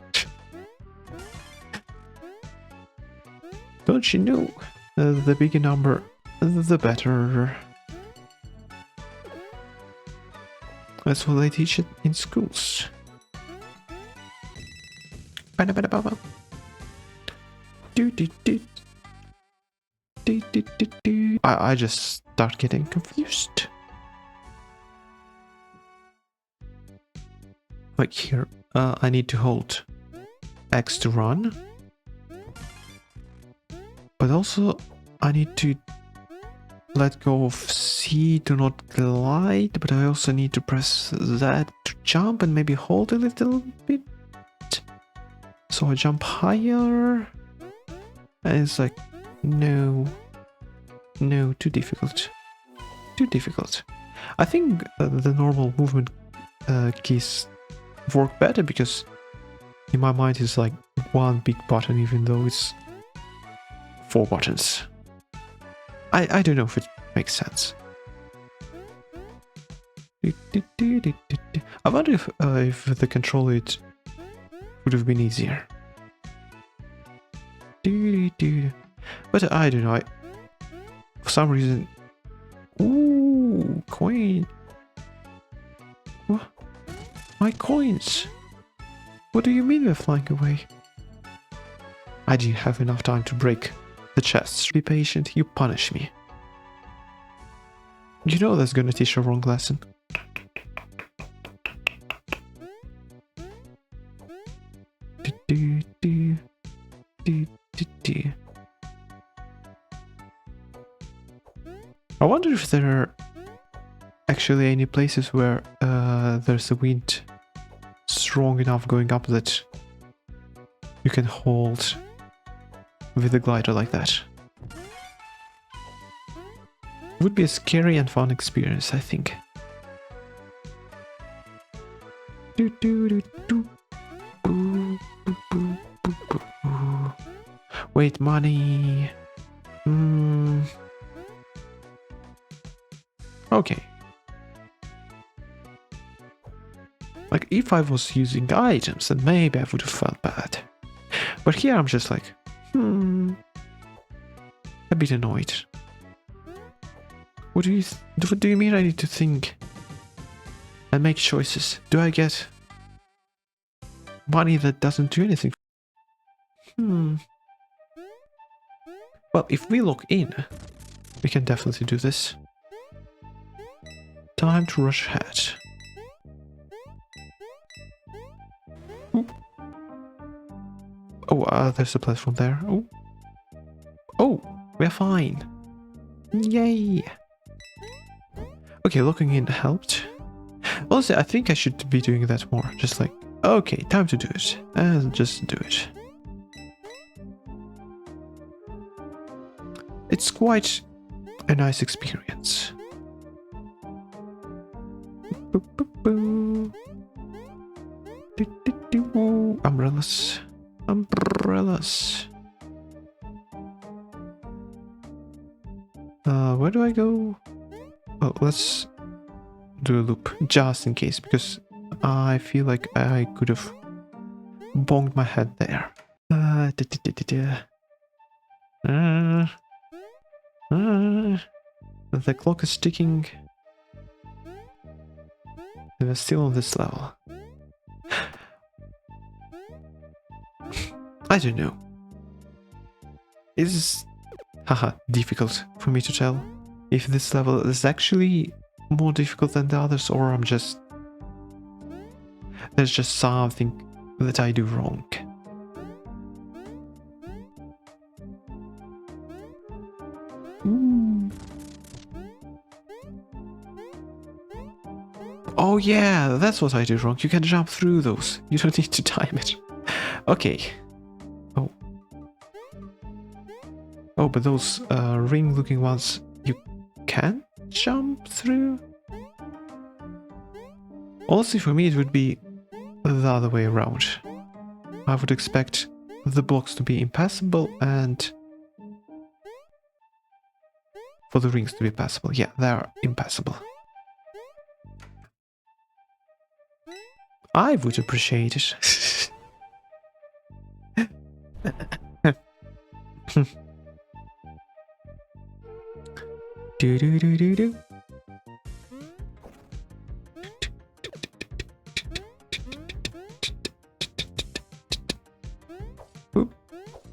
Don't you know? The bigger number, the better. That's what they teach it in schools. I just start getting confused. Like here, I need to hold X to run. But also, I need to let go of C to not glide, but I also need to press that to jump and maybe hold a little bit. So I jump higher, and it's like, no, too difficult. I think the normal movement keys work better because in my mind it's like one big button even though it's 4 buttons. I don't know if it makes sense. I wonder if the control it would have been easier. But I don't know. For some reason. Ooh, coin. What? My coins. What do you mean they're flying away? I didn't have enough time to break the chests. Be patient, you punish me. You know that's gonna teach a wrong lesson. I wonder if there are actually any places where there's a wind strong enough going up that you can hold with the glider like that. Would be a scary and fun experience, I think. Wait, money. Okay. Like, if I was using items, then maybe I would have felt bad. But here I'm just like, a bit annoyed. What do you mean I need to think and make choices? Do I get money that doesn't do anything? Well, if we log in, we can definitely do this. Time to rush ahead. Oh, there's a platform there. Oh, we're fine. Yay. Okay, logging in helped. Honestly, I think I should be doing that more. Just like, okay, time to do it. And just do it. It's quite a nice experience. Umbrellas. Umbrellas. Where do I go? Oh, let's do a loop just in case, because I feel like I could have bonged my head there. The clock is ticking. And we're still on this level. I don't know. It's difficult for me to tell if this level is actually more difficult than the others, or I'm just... there's just something that I do wrong. Ooh. Oh yeah, that's what I do wrong. You can jump through those. You don't need to time it. Okay. Oh. Oh, but those ring-looking ones, you can jump through? Honestly, for me, it would be the other way around. I would expect the blocks to be impassable and for the rings to be passable. Yeah, they're impassable. I would appreciate it. Do do do do do. Whoop,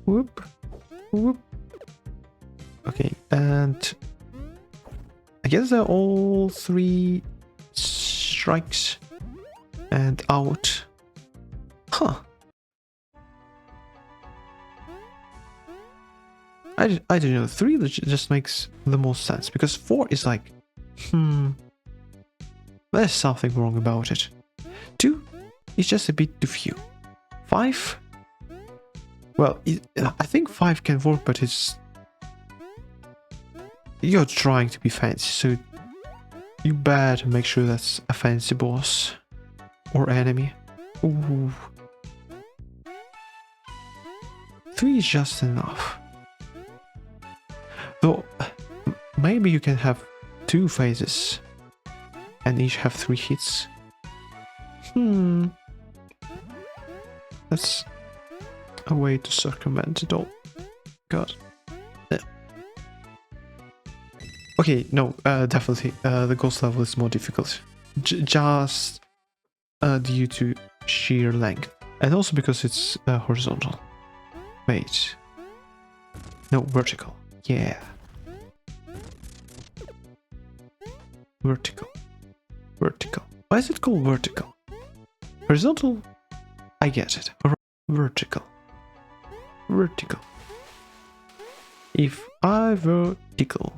whoop, whoop. Okay, and I guess they're all 3 strikes and out. Huh. I don't know. 3 just makes the most sense, because 4 is like, there's something wrong about it. 2 is just a bit too few. 5, well, I think 5 can work, but it's... you're trying to be fancy, so you better make sure that's a fancy boss or enemy. Ooh. 3 is just enough. Though, maybe you can have 2 phases and each have 3 hits. That's a way to circumvent it all. God. Okay, no, definitely. The ghost level is more difficult. Just due to sheer length. And also because it's horizontal. Wait. No, vertical. Yeah. Vertical. Vertical. Why is it called vertical? Horizontal? I get it. Vertical. Vertical. If I vertical.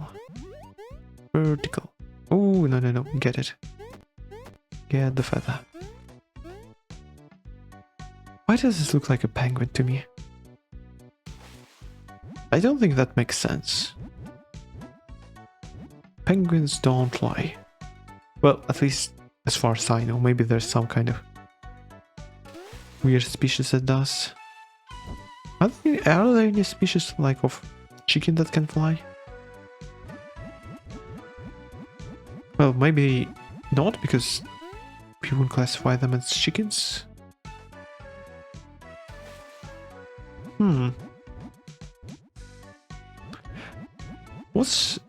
Vertical. Oh, no, no, no. Get it. Get the feather. Why does this look like a penguin to me? I don't think that makes sense. Penguins don't lie. Well, at least as far as I know. Maybe there's some kind of weird species that does. Are there any species like of chicken that can fly? Well, maybe not, because people would classify them as chickens. What's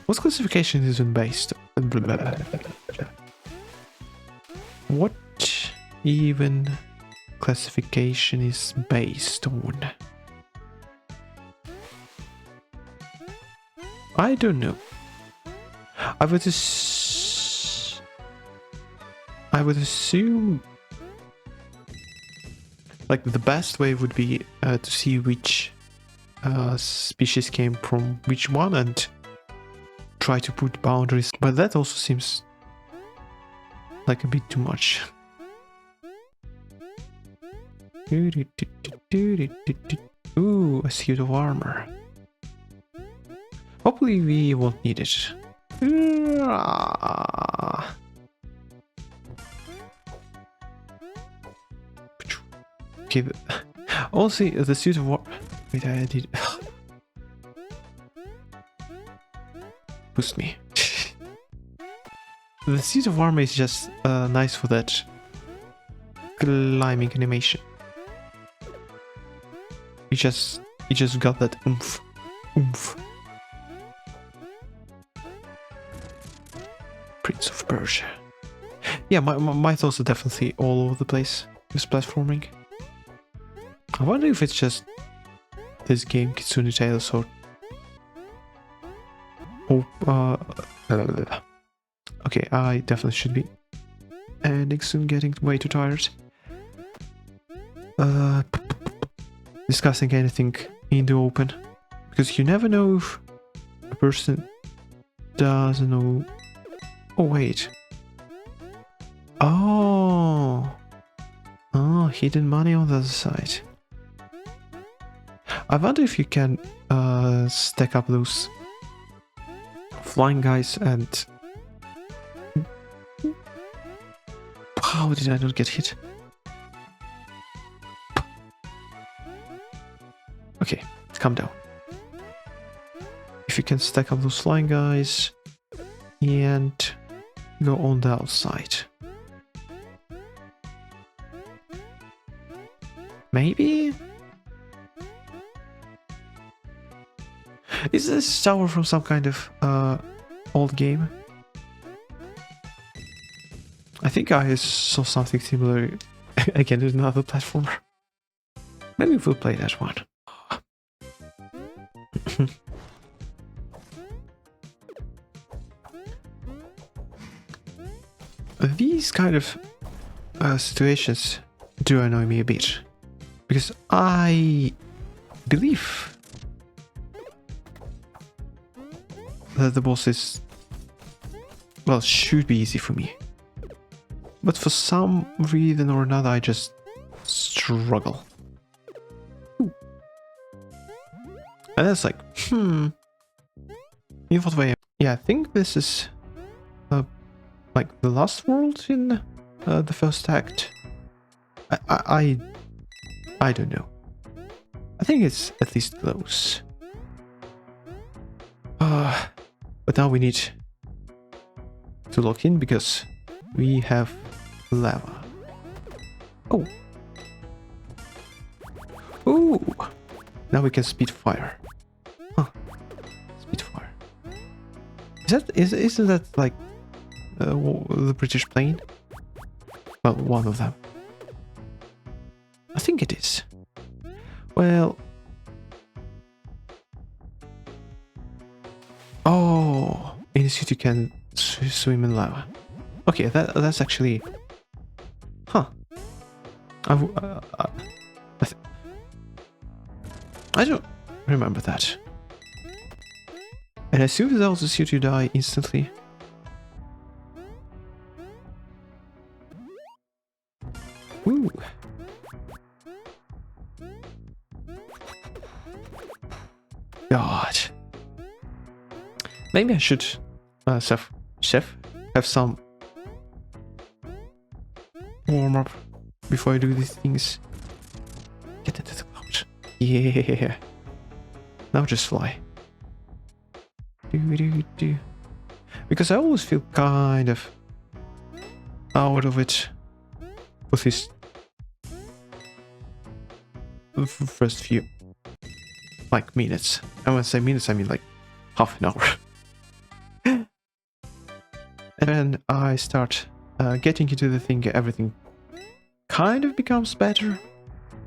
classification isn't based on? What even classification is based on? I don't know. I would assume like the best way would be to see which species came from which one and try to put boundaries, but that also seems like a bit too much. Ooh, a suit of armor. Hopefully we won't need it. Okay, also the suit of war. Wait, I did. Boost me. The suit of armor is just nice for that climbing animation. It just got that oomph. Prince of Persia. Yeah, my thoughts are definitely all over the place with platforming. I wonder if it's just this game, Kitsune Tails, or okay, I definitely should be ending soon, getting way too tired. Discussing anything in the open, because you never know if a person doesn't know. Oh wait. Oh, hidden money on the other side. I wonder if you can stack up those flying guys and... How did I not get hit? Okay, calm down. If you can stack up those flying guys and go on the outside. Maybe? Is this tower from some kind of old game? I think I saw something similar again in another platformer. Maybe we'll play that one. These kind of situations do annoy me a bit, because I believe that the boss is, well, should be easy for me, but for some reason or another I just struggle. Ooh. And that's like, in what way? Yeah, I think this is like the last world in the first act. I don't know. I think it's at least close. But now we need to lock in because we have lava. Oh. Ooh. Now we can speed fire. Huh. Speed fire. Isn't that like the British plane? Well, one of them. I think it is. Well. Oh, in the city you can swim in lava. Okay, that's actually. Huh. I don't remember that. And as soon as that also suit you die instantly. Ooh. God. Maybe I should, chef, have some warm up before I do these things. Get into the cloud. Yeah. Now just fly. Do. Because I always feel kind of out of it with this first few like minutes. And when I say minutes, I mean like half an hour. And then I start getting into the thing, everything kind of becomes better,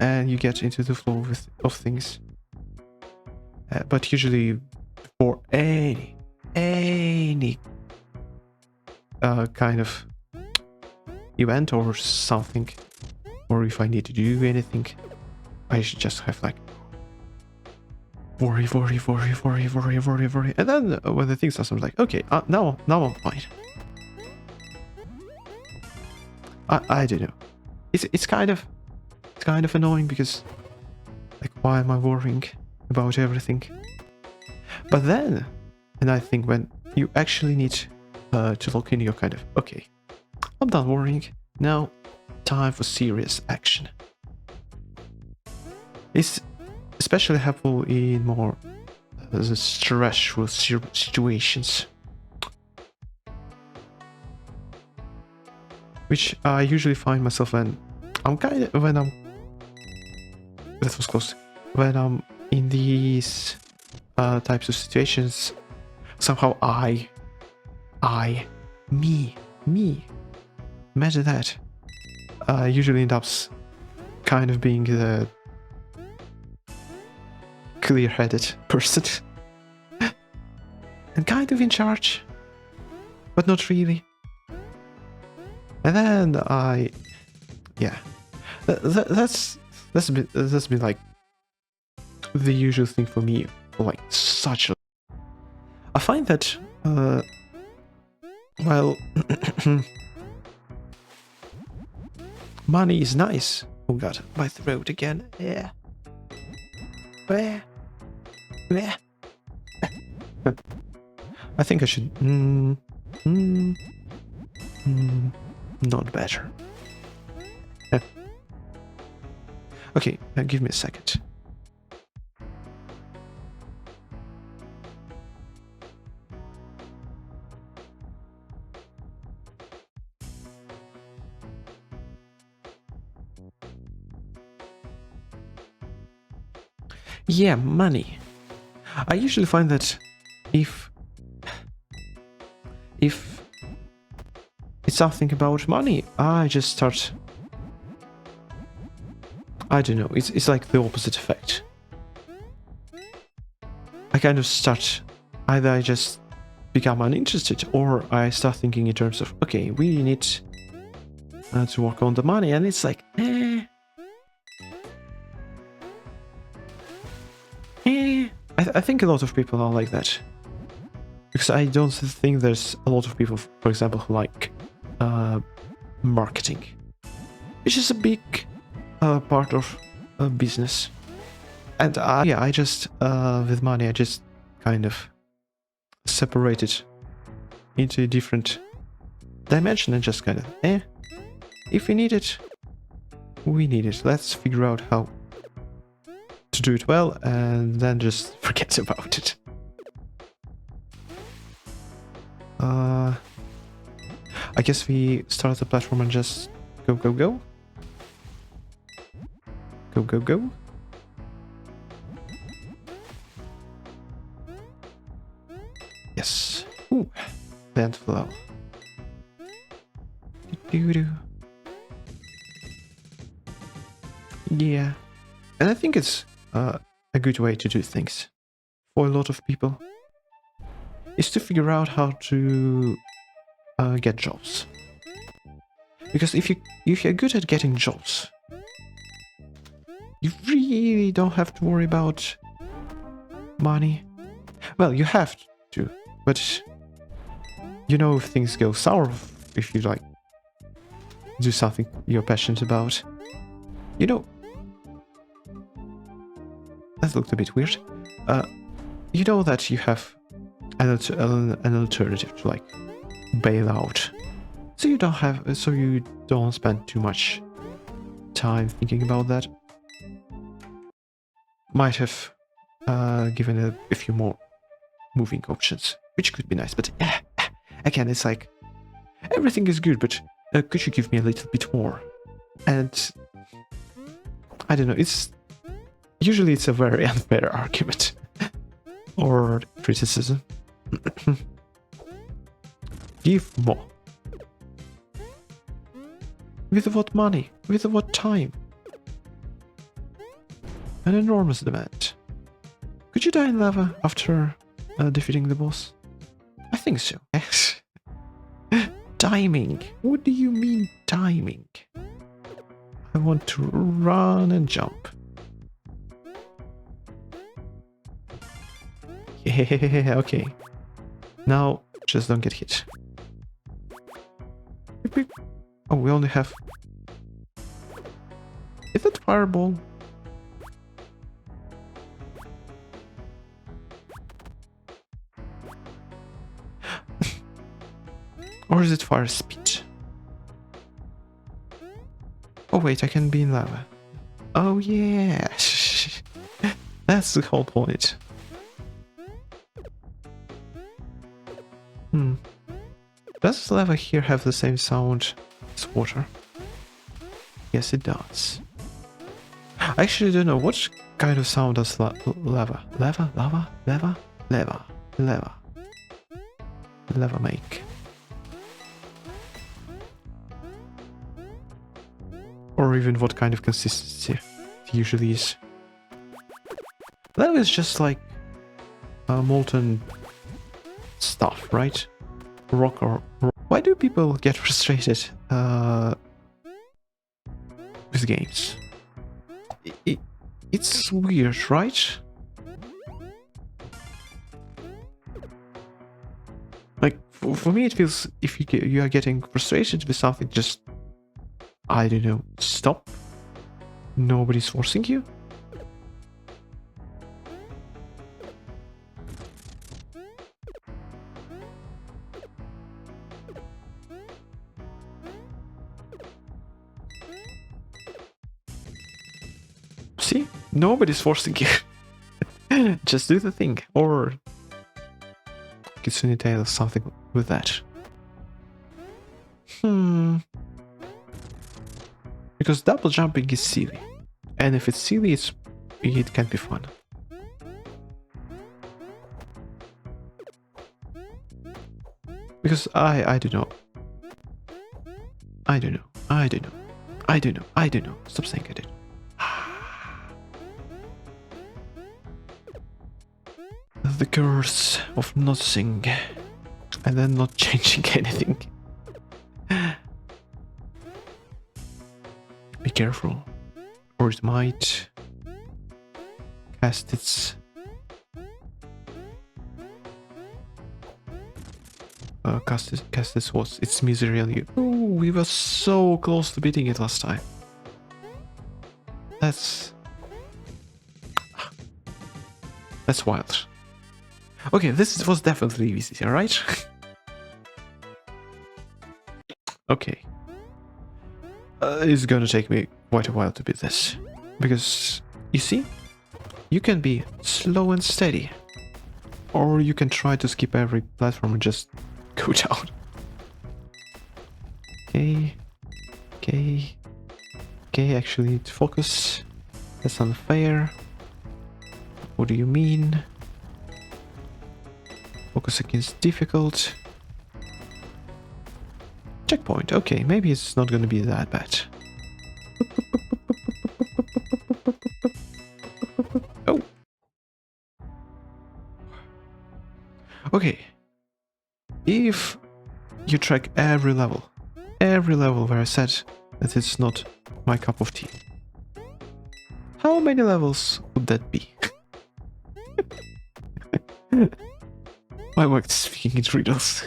and you get into the flow of things. But usually, for any kind of event or something, or if I need to do anything, I should just have like worry, and then when the things are something like, okay, now I'm fine. I don't know. It's kind of annoying because like, why am I worrying about everything? But then, and I think when you actually need to look in, you're kind of okay. I'm done worrying. Now, time for serious action. It's especially helpful in more stressful situations, which I usually find myself when I'm that was close. When I'm in these types of situations, somehow me, imagine that. I usually end up kind of being the clear-headed person and kind of in charge, but not really. And then that's been like the usual thing for me for like such a. I find that well, money is nice. Oh god, my throat again. Yeah. Where? I think I should. Not better. Okay, give me a second. Yeah, money. I usually find that if it's something about money, I just start. I don't know. It's like the opposite effect. I kind of start. Either I just become uninterested, or I start thinking in terms of, okay, we need to work on the money, and it's like, I think a lot of people are like that. Because I don't think there's a lot of people, for example, who like marketing, which is a big part of business. And I just, with money, I just kind of separate it into a different dimension and just kind of, if we need it, we need it. Let's figure out how to do it well, and then just forget about it. I guess we start the platform and just go, go, go. Go, go, go. Yes. Ooh. The end of the level. Doo-doo-doo. Yeah. And I think it's a good way to do things for a lot of people is to figure out how to get jobs. Because if you're good at getting jobs, you really don't have to worry about money. Well, you have to, but you know if things go sour, if you like do something you're passionate about. You know, that looked a bit weird. You know that you have an alternative to like bail out, so you don't spend too much time thinking about that. Might have given a few more moving options, which could be nice, but again, it's like everything is good, but could you give me a little bit more? And I don't know, it's usually a very unfair argument or criticism. Give more. With what money? With what time? An enormous demand. Could you die in lava after defeating the boss? I think so. Yes. Timing. What do you mean timing? I want to run and jump. Yeah, okay. Now, just don't get hit. Beep, beep. Oh, we only have... Is that fireball? Or is it fire speed? Oh wait, I can be in lava. Oh yeah! That's the whole point. Does lava here have the same sound as water? Yes, it does. I actually don't know what kind of sound does lava make. Or even what kind of consistency it usually is. Lava is just like molten stuff, right? Rock or rock. Why do people get frustrated with games? It's weird, right? Like for me, it feels if you are getting frustrated with something, just I don't know, stop. Nobody's forcing you. See? Nobody's forcing you. Just do the thing. Or Kitsune Tails, something with that. Because double jumping is silly. And if it's silly, it can be fun. Because I don't know. I don't know. Stop saying I did. The curse of nothing and then not changing anything. Be careful, or it might cast its its misery on you. Oh, we were so close to beating it last time. That's wild. Okay, this was definitely easy, alright? Okay. It's gonna take me quite a while to beat this. Because, you see, you can be slow and steady. Or you can try to skip every platform and just go down. Okay. Okay. Okay, actually need to focus. That's unfair. What do you mean? Focus against difficult. Checkpoint. Okay, maybe it's not gonna be that bad. Oh. Okay. If you track every level where I said that it's not my cup of tea, how many levels would that be? My work is speaking in riddles.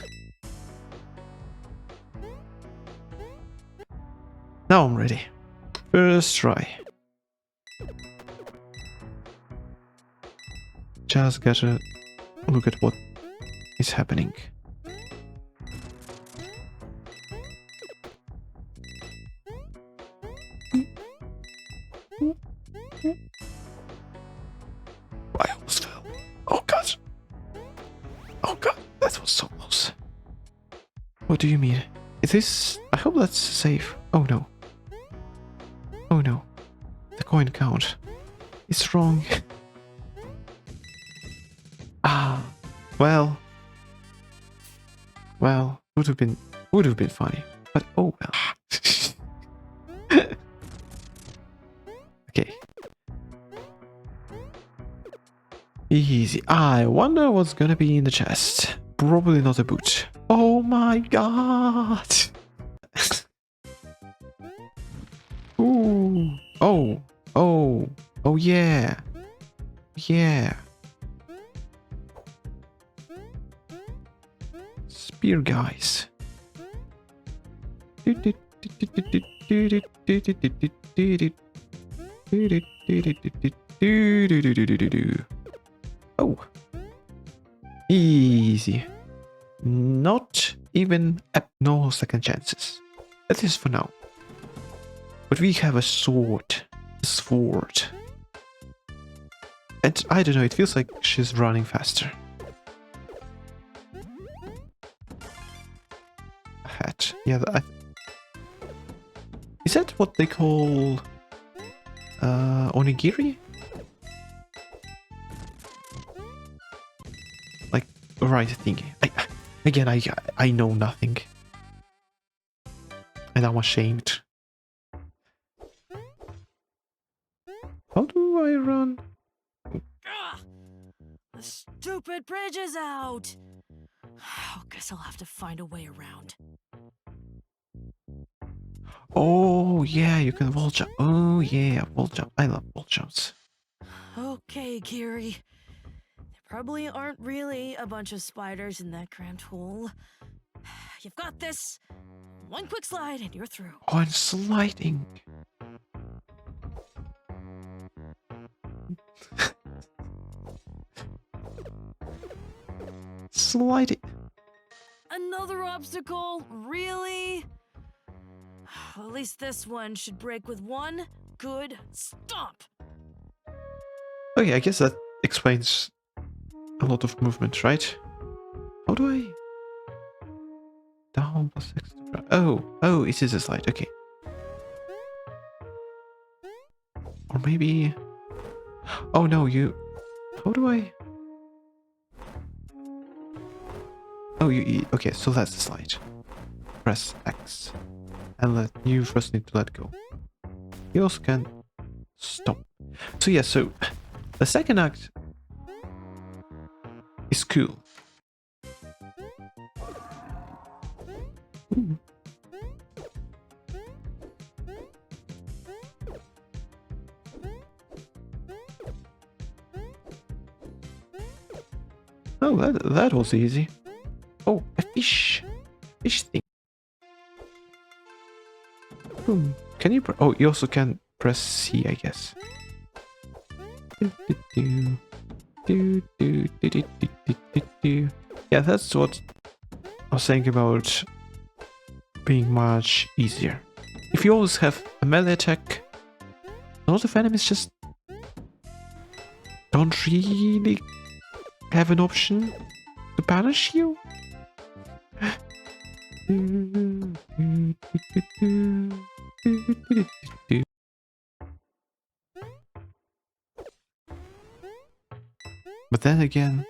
Now I'm ready. First try. Just gotta look at what is happening. I almost fell. Oh god. Oh god, that was so close. What do you mean? Is this... I hope that's safe. Oh no. Oh no. The coin count. It's wrong. Ah. Well. Well, would have been funny. But oh well. Okay. Easy. I wonder what's gonna be in the chest. Probably not a boot. Oh my god! Ooh. Oh. Oh. Oh yeah. Yeah. Spear guys. Oh. Easy. Not even no second chances. That is for now. But we have a sword. A sword. And I don't know, it feels like she's running faster. A hat. Yeah, is that what they call onigiri? Like, right thingy. Again, I know nothing. And I'm ashamed. How do I run? Ugh, the stupid bridge is out. Guess I'll have to find a way around. Oh yeah, you can wall jump. Oh yeah, wall jump. I love wall jumps. Okay, Kiri. There probably aren't really a bunch of spiders in that cramped hole. You've got this. One quick slide and you're through. Oh, and sliding. Sliding. Another obstacle? Really? At least this one should break with one good stomp. Okay, I guess that explains a lot of movement, right? How do I... Down plus X to try. Oh, it is a slide, okay. Or maybe... Oh no, you... How do I... Oh, you... Okay, so that's the slide. Press X. And you first need to let go. You also can stop. So yeah, so the second act is cool. Ooh. Oh, that was easy. Oh, a fish thing. Boom. Can you? Oh, you also can press C, I guess. Yeah, that's what I was saying about being much easier. If you always have a melee attack, a lot of enemies just don't really have an option to punish you. But then again,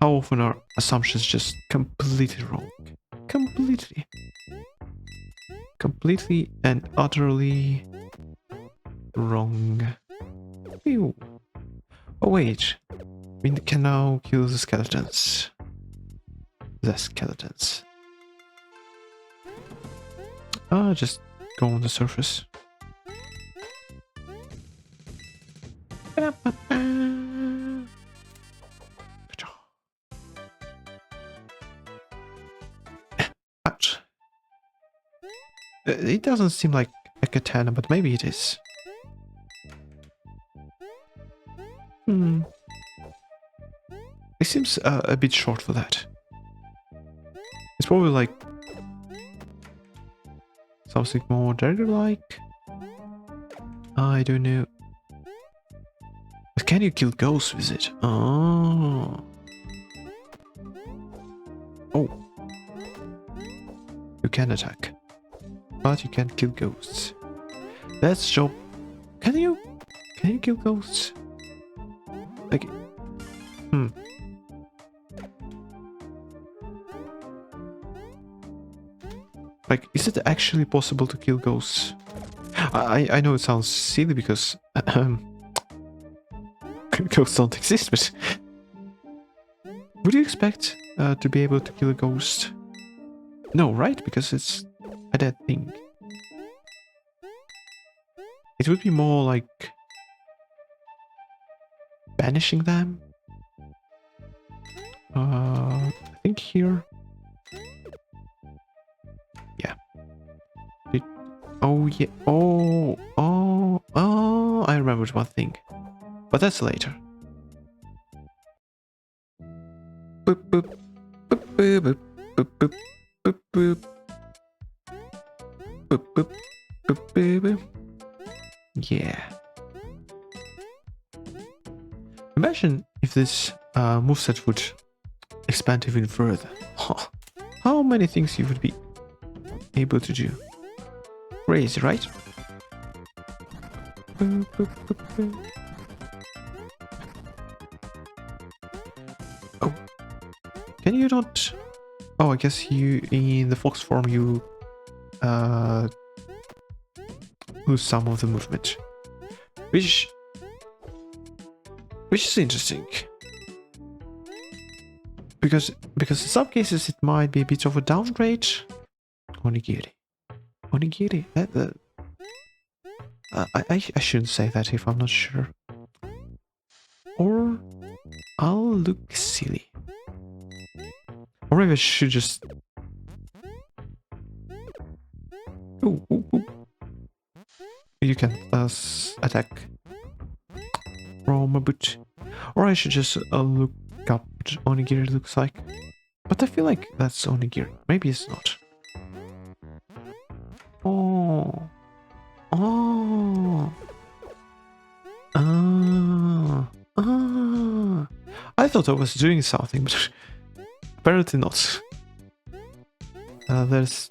how often are assumptions just completely wrong? Completely and utterly wrong. Ew. Oh wait, we can now kill the skeletons. Just go on the surface. Ouch. It doesn't seem like a katana, but maybe it is. It seems a bit short for that. It's probably like something more dagger-like. I don't know. But can you kill ghosts with it? Oh. You can attack, but you can't kill ghosts. That's job. Can you kill ghosts? Like, Like, is it actually possible to kill ghosts? I know it sounds silly because ghosts don't exist, but would you expect to be able to kill a ghost? No, right? Because it's a dead thing. It would be more like banishing them. I think here. Yeah. Oh yeah. Oh! I remembered one thing, but that's later. Boop boop boop boop boop boop boop boop boop boop boop boop boop. Yeah. Imagine if this moveset would expand even further. How many things you would be able to do? Crazy, right? Boop, boop, boop, boop. Oh. Can you not... Oh, I guess you, in the fox form, you lose some of the movement. Which is interesting. Because in some cases it might be a bit of a downgrade. Onigiri. I shouldn't say that if I'm not sure. Or I'll look silly. Or maybe I should just... Ooh. You can attack from a boot. Or I should just look up what onigiri looks like. But I feel like that's onigiri. Maybe it's not. Oh. I thought I was doing something, but apparently not. There's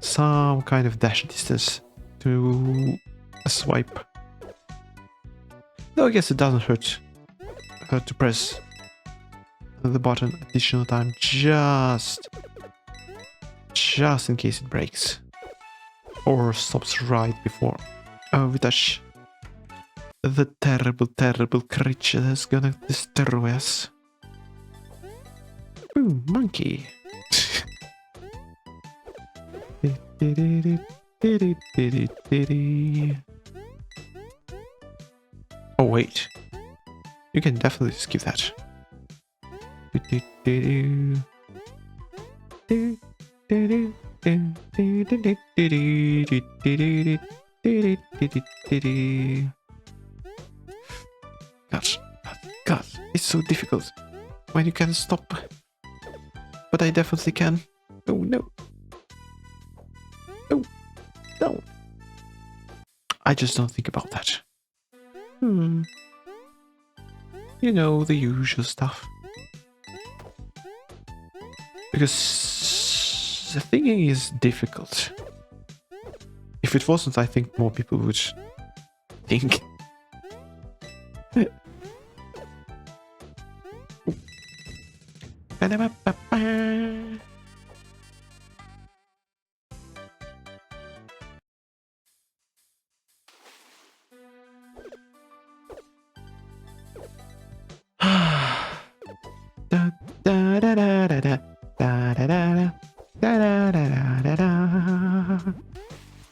some kind of dash distance to a swipe. Though I guess it doesn't hurt to press the button additional time just in case it breaks or stops right before we touch the terrible creature that's gonna destroy us. Ooh, monkey. Oh wait, you can definitely skip that. God, it's so difficult when you can't stop. But I definitely can. Oh no. Oh no. I just don't think about that. You know, the usual stuff. Because the thinking is difficult. If it wasn't, I think more people would think.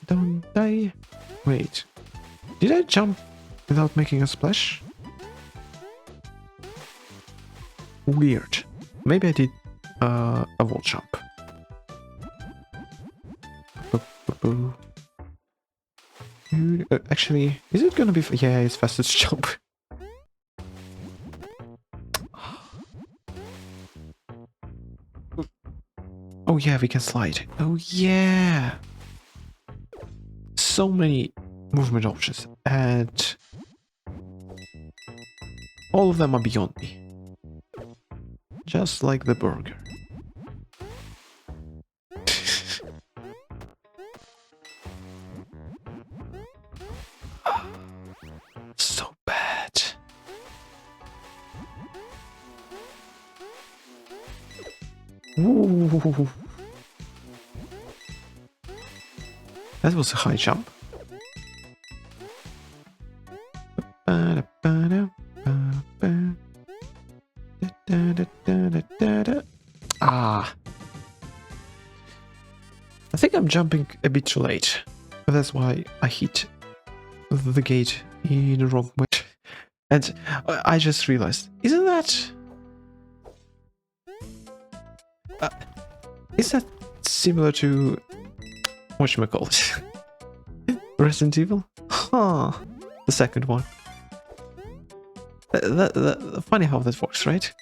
Don't die. Wait. Did I jump without making a splash? Weird. Maybe I did a wall jump. Actually, is it gonna be... Yeah, it's fastest jump. Oh yeah, we can slide. Oh yeah! So many movement options, and all of them are beyond me. Just like the burger. So bad. Ooh. That was a high jump. Ah. I think I'm jumping a bit too late. That's why I hit the gate in the wrong way. And I just realized, isn't that... is that similar to... whatchamacallit? Resident Evil? Huh. The second one. Funny how that works, right?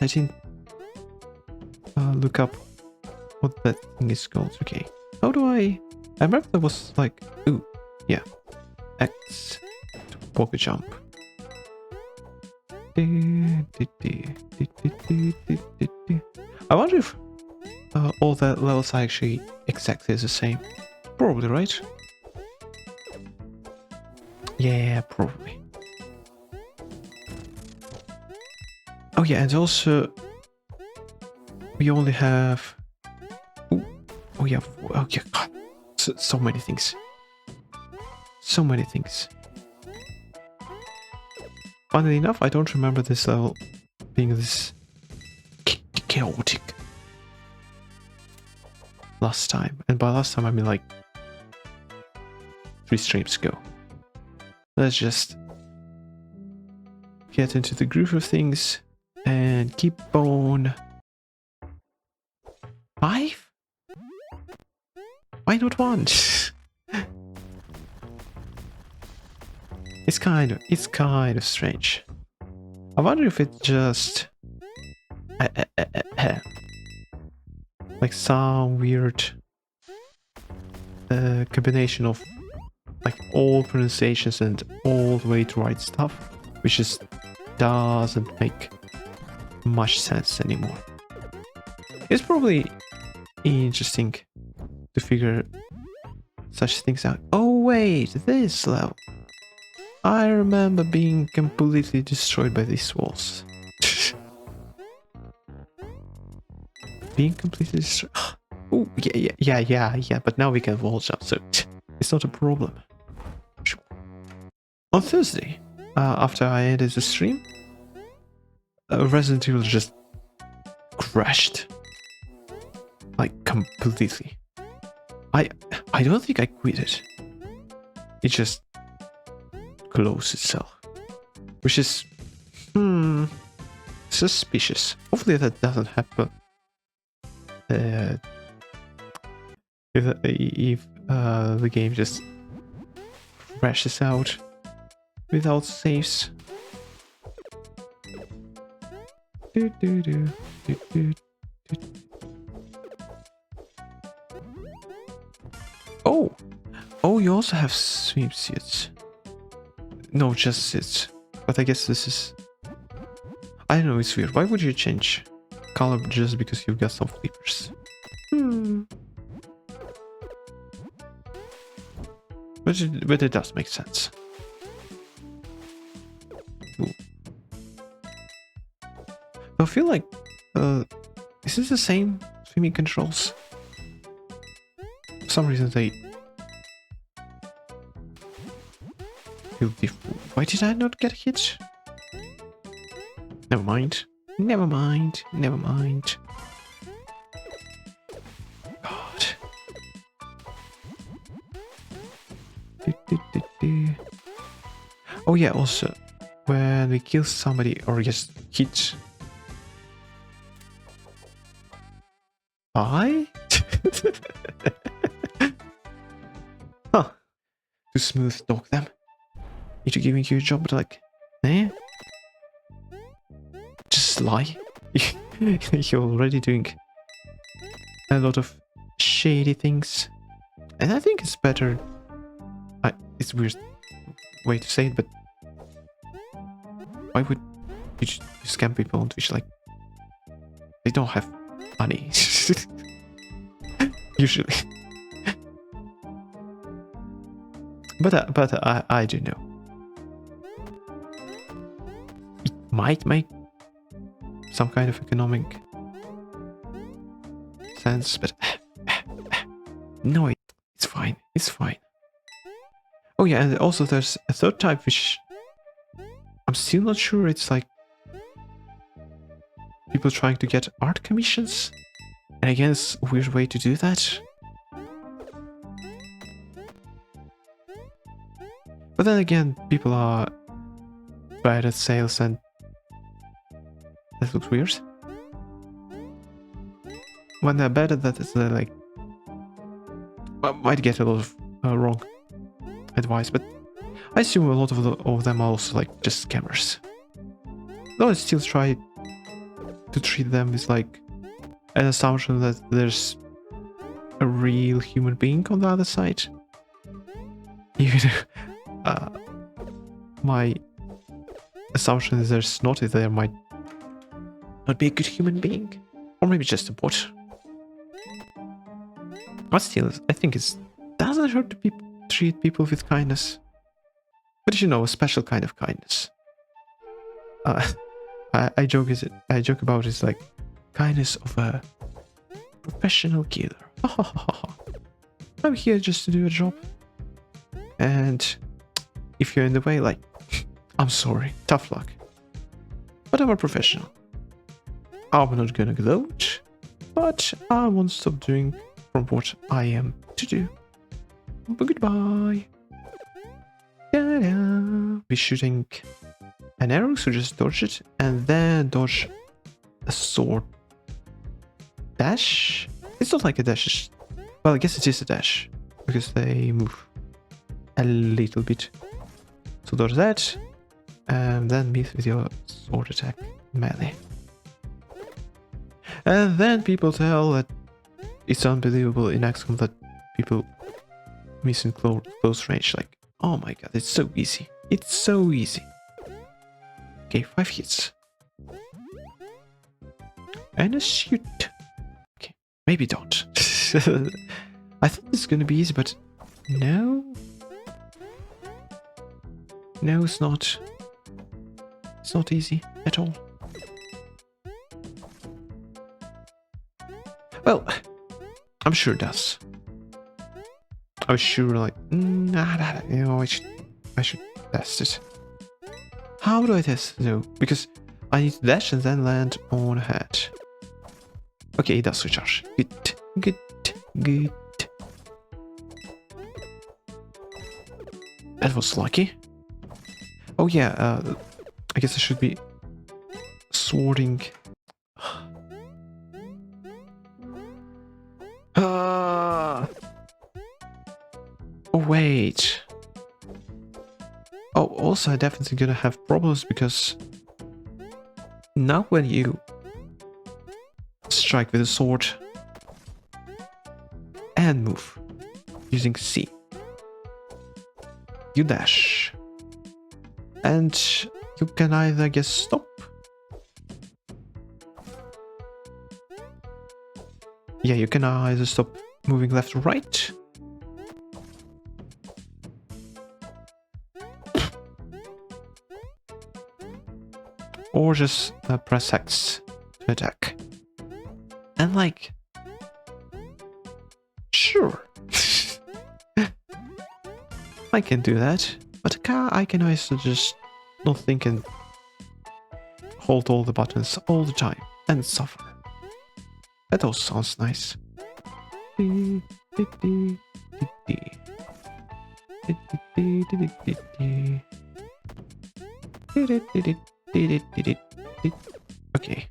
I didn't look up what that thing is called. Okay. How do I remember there was like... Ooh. Yeah. X to pocket jump. I wonder if all the levels are actually exactly the same. Probably, right? Yeah, probably. Oh yeah, and also we only have... Ooh. Oh yeah, God. So many things. So many things. Funnily enough, I don't remember this level being this chaotic last time. And by last time, I mean like 3 streams ago. Let's just get into the groove of things and keep on. 5? Why not 1? It's kind of strange. I wonder if it just like some weird combination of like all pronunciations and all the way to write stuff, which just doesn't make much sense anymore. It's probably interesting to figure such things out. Oh wait, this level. I remember being completely destroyed by these walls. Being completely destroyed. Oh, yeah, but now we can wall jump, so it's not a problem. On Thursday, after I ended the stream, Resident Evil just crashed. Like, completely. I don't think I quit it. It just closed itself. Which is... suspicious. Hopefully that doesn't happen. If the game just crashes out without saves. Oh, you also have swimsuits. No, just suits. But I guess this is... I don't know, it's weird. Why would you change color just because you've got some flippers. But it does make sense. Ooh. I feel like is this the same swimming controls? For some reason they feel different. Why did I not get hit? Never mind. Never mind. Never mind. God. Oh yeah, also, when we kill somebody or just hit... Huh. To smooth talk them. Into giving you a job, but like, eh? Just lie. You're already doing a lot of shady things. And I think it's better... it's a weird way to say it, but... Why would you scam people on Twitch? Like, they don't have money. Usually. But I do know. It might make some kind of economic sense, but no, it's fine. It's fine. Oh yeah, and also there's a third type which I'm still not sure. It's like people trying to get art commissions, and again, it's a weird way to do that. But then again, people are bad at sales, and that looks weird. When they're bad at that, it's like might get a lot of wrong advice, but I assume a lot of them are also like just scammers. Though I still try to treat them as like an assumption that there's a real human being on the other side. Even my assumption is there's not, if there might not be a good human being, or maybe just a bot. But still, I think it doesn't hurt to treat people with kindness, but you know, a special kind of kindness. I joke about it's like kindness of a professional killer. I'm here just to do a job, and if you're in the way, like, I'm sorry, tough luck. But I'm a professional. I'm not gonna gloat, but I won't stop doing from what I am to do. But goodbye. Ta-da. Be shooting an arrow, so just dodge it, and then dodge a sword dash. It's not like a dash. Well, I guess it is a dash because they move a little bit. So dodge that, and then meet with your sword attack melee. And then people tell that it's unbelievable in XCOM that people miss in close range. Like, oh my god, it's so easy. It's so easy. Okay, 5 hits. And a shoot. Okay, maybe don't. I thought this was gonna be easy, but no. No, it's not. It's not easy at all. Well, I'm sure it does. I was sure, like, you know, I should test it. How do I test it though? Because I need to dash and then land on a head. Okay, it does recharge. Good, good, good. That was lucky. Oh yeah, I guess I should be swording. Oh wait. Oh, also I'm definitely gonna have problems because now when you strike with a sword and move using C, you dash, and you can either, I guess, stop Yeah, you can either stop moving left or right. Or just press X to attack. And like... Sure. I can do that. But I can also just not think and hold all the buttons all the time and suffer. That also sounds nice. Okay.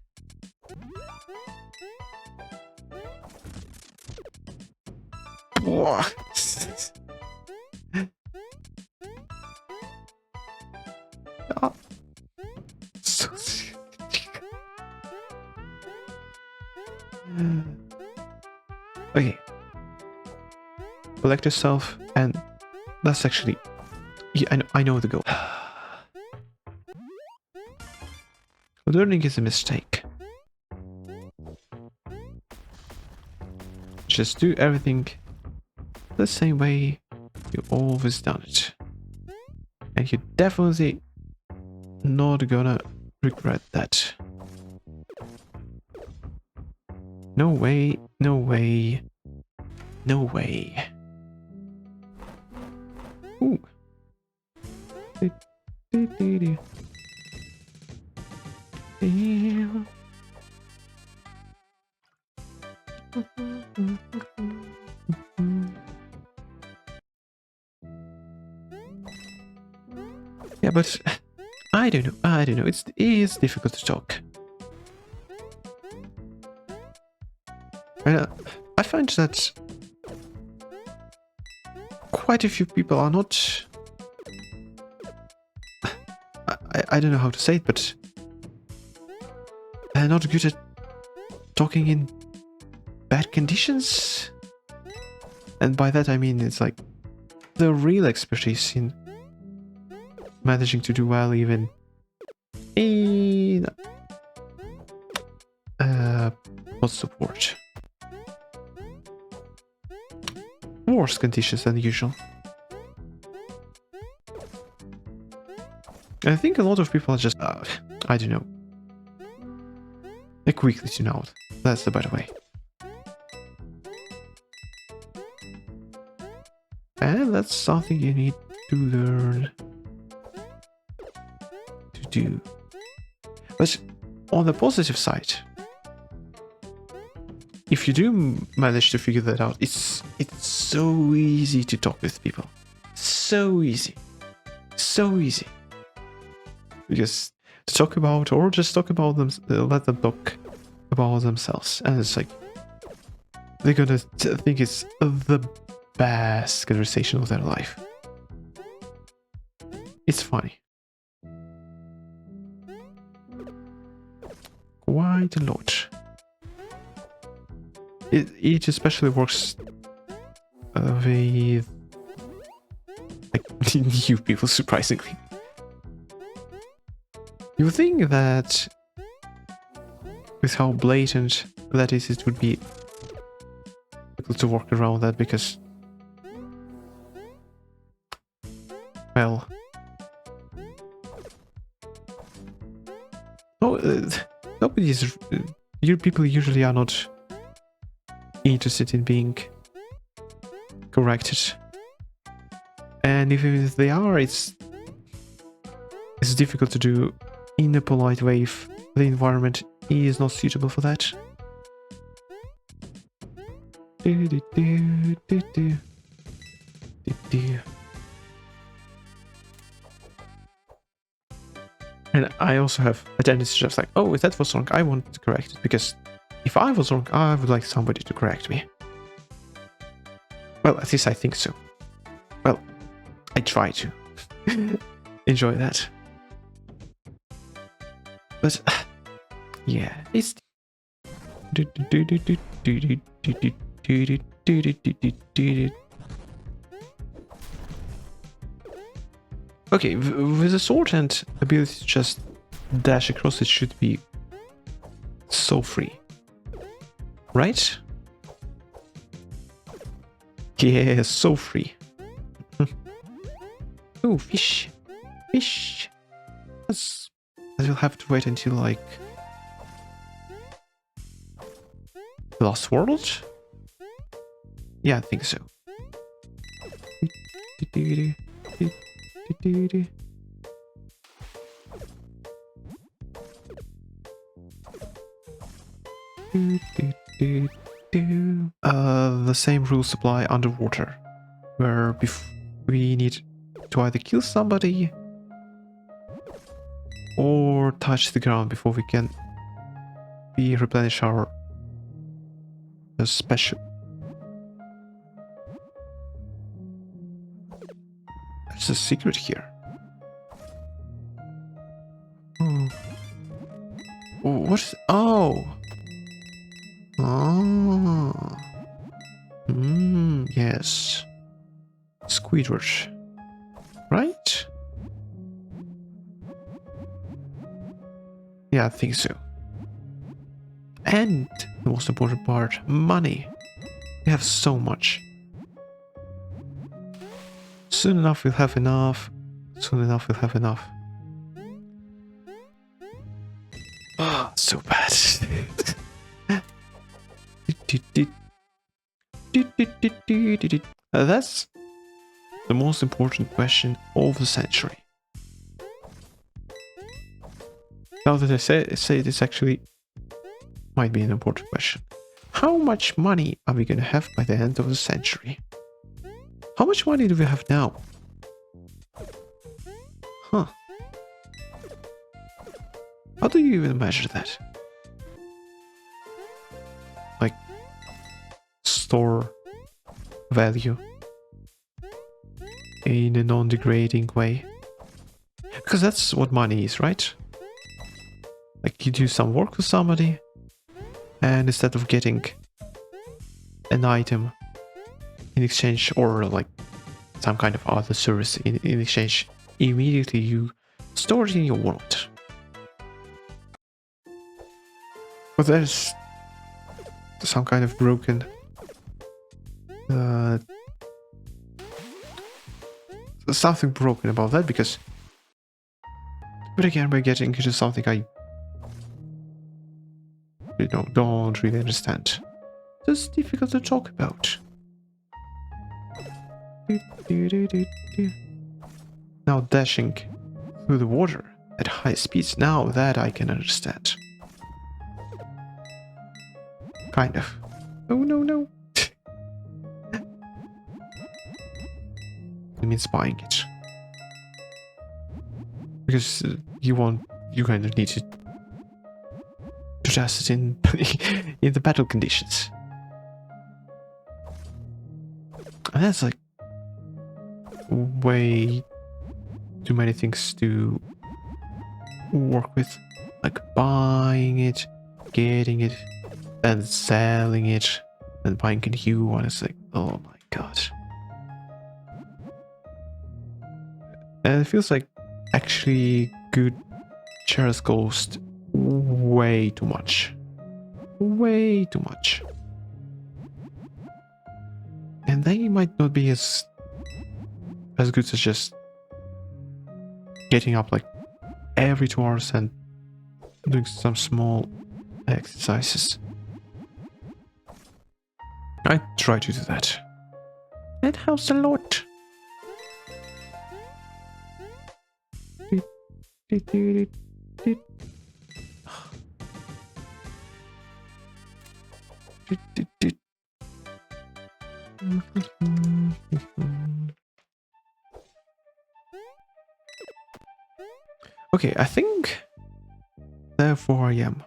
Oh. So okay. Collect yourself, and that's actually... Yeah, I know the goal. Learning is a mistake. Just do everything the same way you've always done it. And you're definitely not gonna regret that. No way, no way, no way. Ooh. Yeah, but I don't know. It is difficult to talk. I find that quite a few people are not... I don't know how to say it, but they're not good at talking in bad conditions. And by that I mean it's like the real expertise in managing to do well even in what's the word? Worse conditions than usual. I think a lot of people are just, I don't know, a quickly tune out. That's the better way. And that's something you need to learn to do. But on the positive side, if you do manage to figure that out, it's so easy to talk with people. So easy. So easy. Because to talk about, or just talk about them, let them talk about themselves. And it's like, they're gonna think it's the best conversation of their life. It's funny. Quite a lot. It especially works with like new people, surprisingly. You think that with how blatant that is, it would be difficult to work around that because, well, nobody's. Your people usually are not interested in being corrected, and even if they are, it's difficult to do in a polite way if the environment is not suitable for that. And I also have a tendency to just like, oh, if that was wrong, I want to correct it, because if I was wrong, I would like somebody to correct me. Well, at least I think so. Well, I try to enjoy that. But yeah, it's okay, with a sword and ability to just dash across, it should be so free, right? Yeah, so free. Oh, fish. Fish. That's... I'll have to wait until, like... the Lost World? Yeah, I think so. The same rules apply underwater, where we need to either kill somebody or touch the ground before we can replenish our special. There's a secret here. Oh. What's... Oh! Oh. Yes. Squidward. Right? Yeah, I think so. And the most important part, money. We have so much. Soon enough we'll have enough. Soon enough we'll have enough. Ah, so bad. That's the most important question of the century. Now that I say this actually might be an important question. How much money are we gonna have by the end of the century? How much money do we have now? Huh. How do you even measure that? Like, store value in a non-degrading way? Because that's what money is, right? Like, you do some work for somebody, and instead of getting an item in exchange, or like some kind of other service in exchange, immediately you store it in your wallet. But there's some kind of broken something broken about that, because but again, we're getting into something I don't really understand. It's difficult to talk about. Now dashing through the water at high speeds, now that I can understand. Kind of. Oh no. I mean spying it. Because you kind of need to test it in in the battle conditions. And that's like way too many things to work with, like buying it, getting it, and selling it, and buying a new one. It's like, oh my god. And it feels like actually good shares cost way too much. Way too much. And they might not be as good as just getting up like every 2 hours and doing some small exercises. I try to do that. That helps a lot. Okay, I think therefore I am.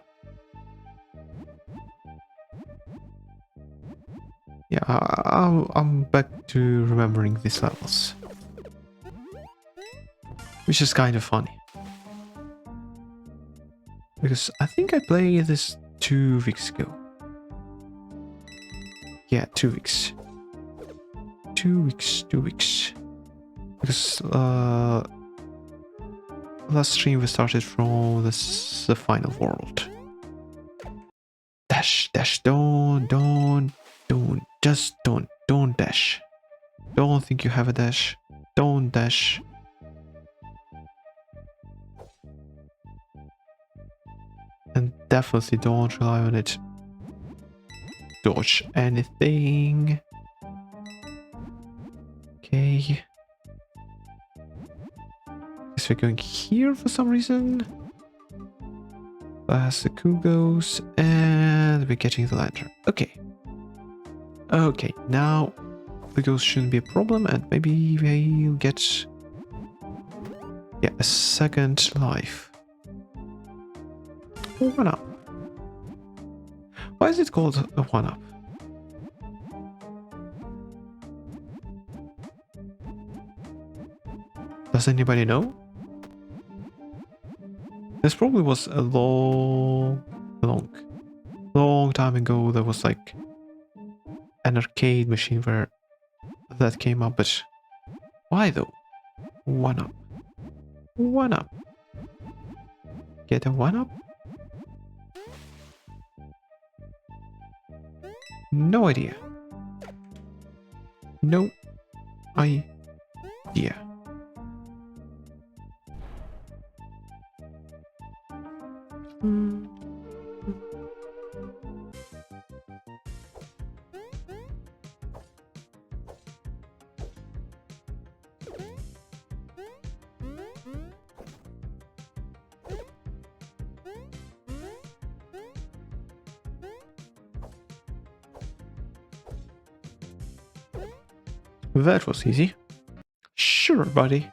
Yeah, I'm back to remembering these levels, which is kind of funny. Because I think I played this 2 weeks ago. Yeah, 2 weeks. 2 weeks. Because last stream we started from the final world. Dash, don't, just don't. Don't dash. Don't think you have a dash. Don't dash. And definitely don't rely on it. Dodge anything. Okay. Guess we're going here for some reason. As the cool goes, and we're getting the lantern. Okay. Okay, now the ghost shouldn't be a problem, and maybe we'll get, yeah, a second life. Or 1-up. Why is it called a 1-up? Does anybody know? This probably was a long time ago. There was like an arcade machine where that came up, but why though? 1-up. 1-up. Get a 1-up? No idea. No idea. That was easy. Sure, buddy.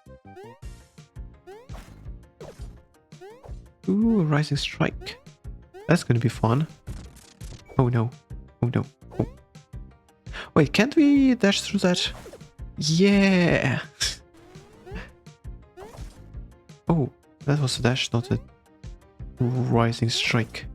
Ooh, Rising Strike. That's gonna be fun. Oh no. Oh no. Oh. Wait, can't we dash through that? Yeah! Oh, that was a dash, not a Rising Strike.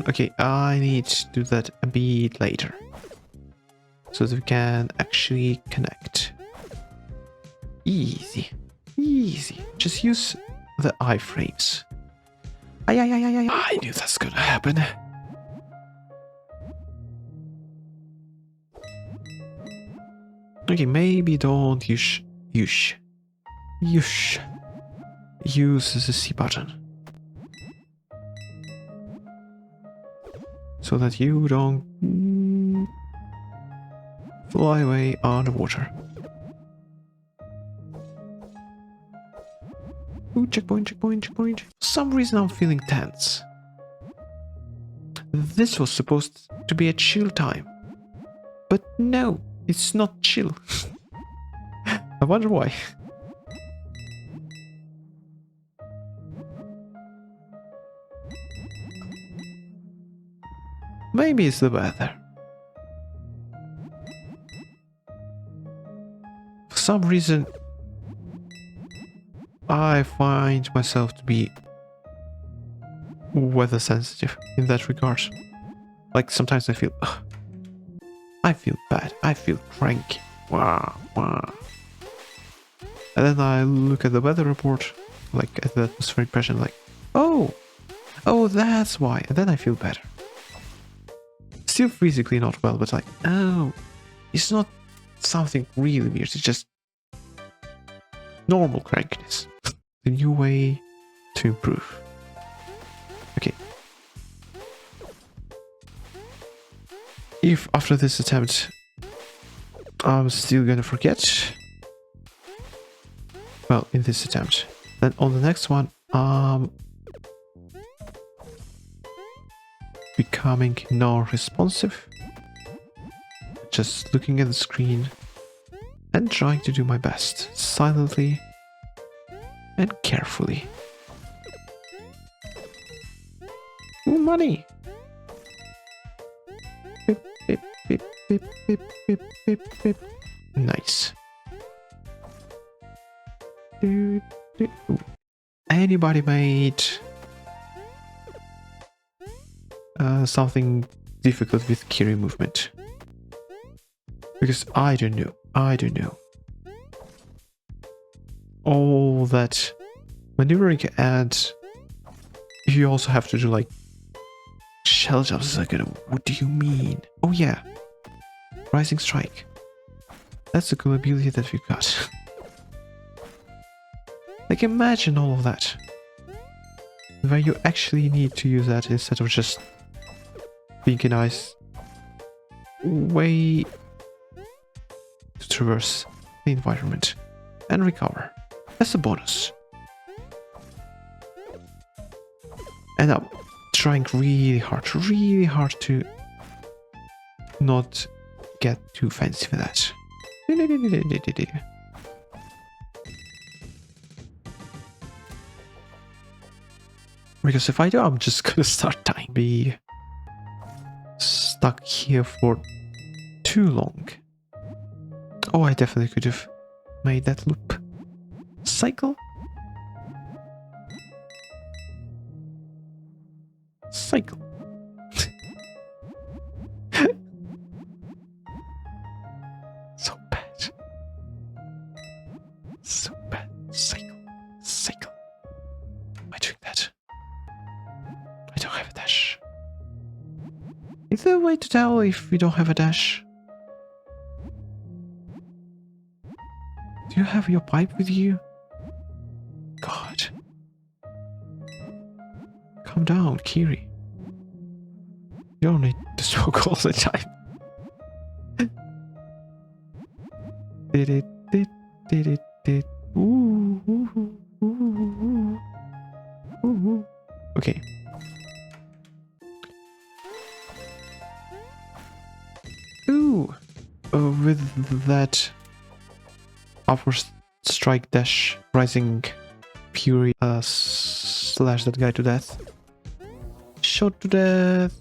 Okay, I need to do that a bit later, so that we can actually connect. Easy. Easy. Just use the iframes. I knew that's gonna happen. Okay, maybe don't use the C button, so that you don't fly away underwater. Ooh, checkpoint, checkpoint, checkpoint. For some reason I'm feeling tense. This was supposed to be a chill time. But no, it's not chill. I wonder why. Maybe it's the weather. For some reason, I find myself to be weather sensitive in that regard. Like sometimes I feel bad. I feel cranky. Wow. And then I look at the weather report, like at the atmospheric pressure, like, oh, that's why. And then I feel better. Still physically not well, but like, oh, it's not something really weird. It's just normal crankiness. The new way to improve. Okay. If after this attempt I'm still gonna forget, well, in this attempt, then on the next one becoming non-responsive, just looking at the screen and trying to do my best silently and carefully. Ooh, money! Beep, beep, beep, beep, beep, beep, beep, beep. Nice. Ooh. Anybody made something difficult with Kiri movement? Because I don't know. All that maneuvering and you also have to do like shell jumps. Like, what do you mean? Oh yeah, Rising Strike. That's a cool ability that we got. Like, imagine all of that, where you actually need to use that instead of just being a nice way to traverse the environment and recover as a bonus. And I'm trying really hard to not get too fancy with that. Because if I do, I'm just gonna start dying. Be stuck here for too long. Oh, I definitely could have made that loop. Cycle? Cycle. So bad. So bad. Cycle. Cycle. Am I doing that? I don't have a dash. Is there a way to tell if we don't have a dash? Do you have your pipe with you? God. Calm down, Kiri. You don't need to smoke all the time. Did it, did it, did. Ooh, ooh, ooh, ooh, ooh, ooh. Okay. Ooh. With that upward strike dash rising fury slash that guy to death. Shot to death.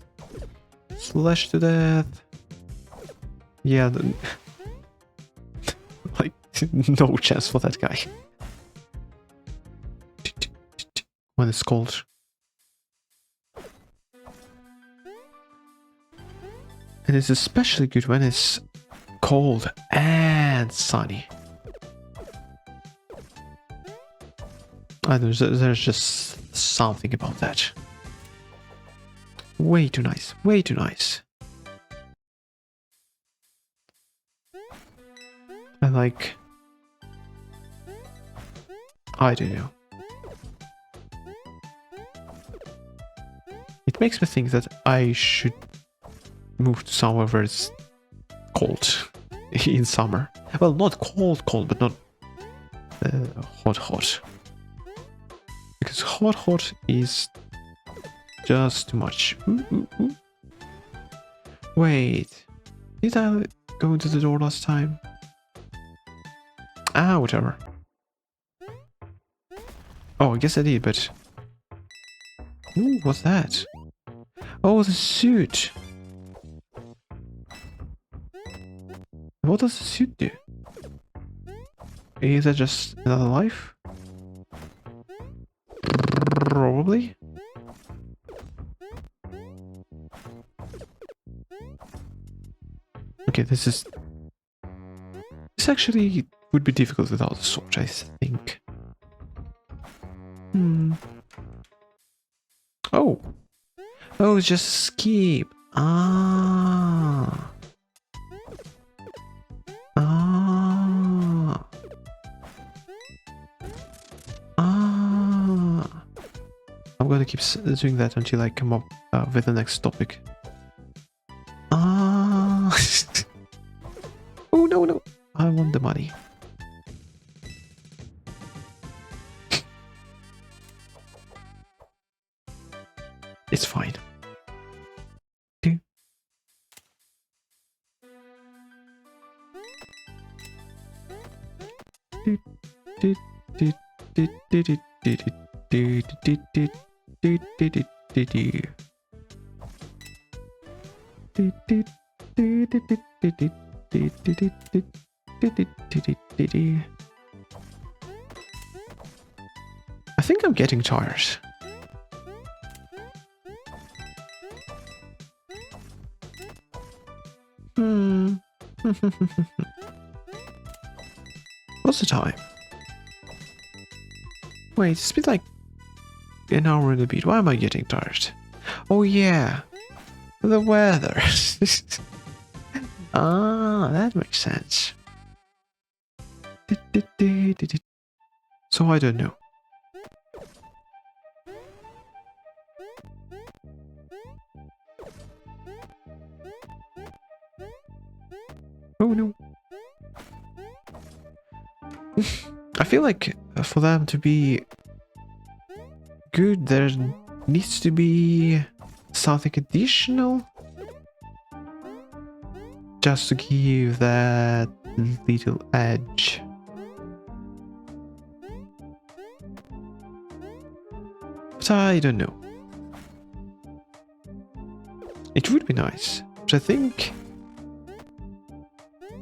Slash to death. Yeah, like no chance for that guy. When it's cold. And it's especially good when it's cold and sunny. I don't know, there's just something about that. Way too nice, way too nice. And like, I don't know. It makes me think that I should move to somewhere where it's cold in summer. Well, not cold, but not hot. Because hot is just too much. Ooh. Wait, did I go into the door last time? Ah, whatever. Oh, I guess I did, but... Ooh, what's that? Oh, the suit! What does the suit do? Is that just another life? Probably. Okay, this actually would be difficult without a sword, I think. Oh, it's just skip. Ah. I'm gonna keep doing that until I come up with the next topic. Oh no! I want the money. It's fine. I think I'm getting tired. What's the time? Wait, it's been like an hour and a bit. Why am I getting tired? Oh yeah, the weather. Ah, that makes sense. So I don't know. Oh no. I feel like for them to be good, there needs to be something additional. Just to give that little edge. But I don't know. It would be nice, but I think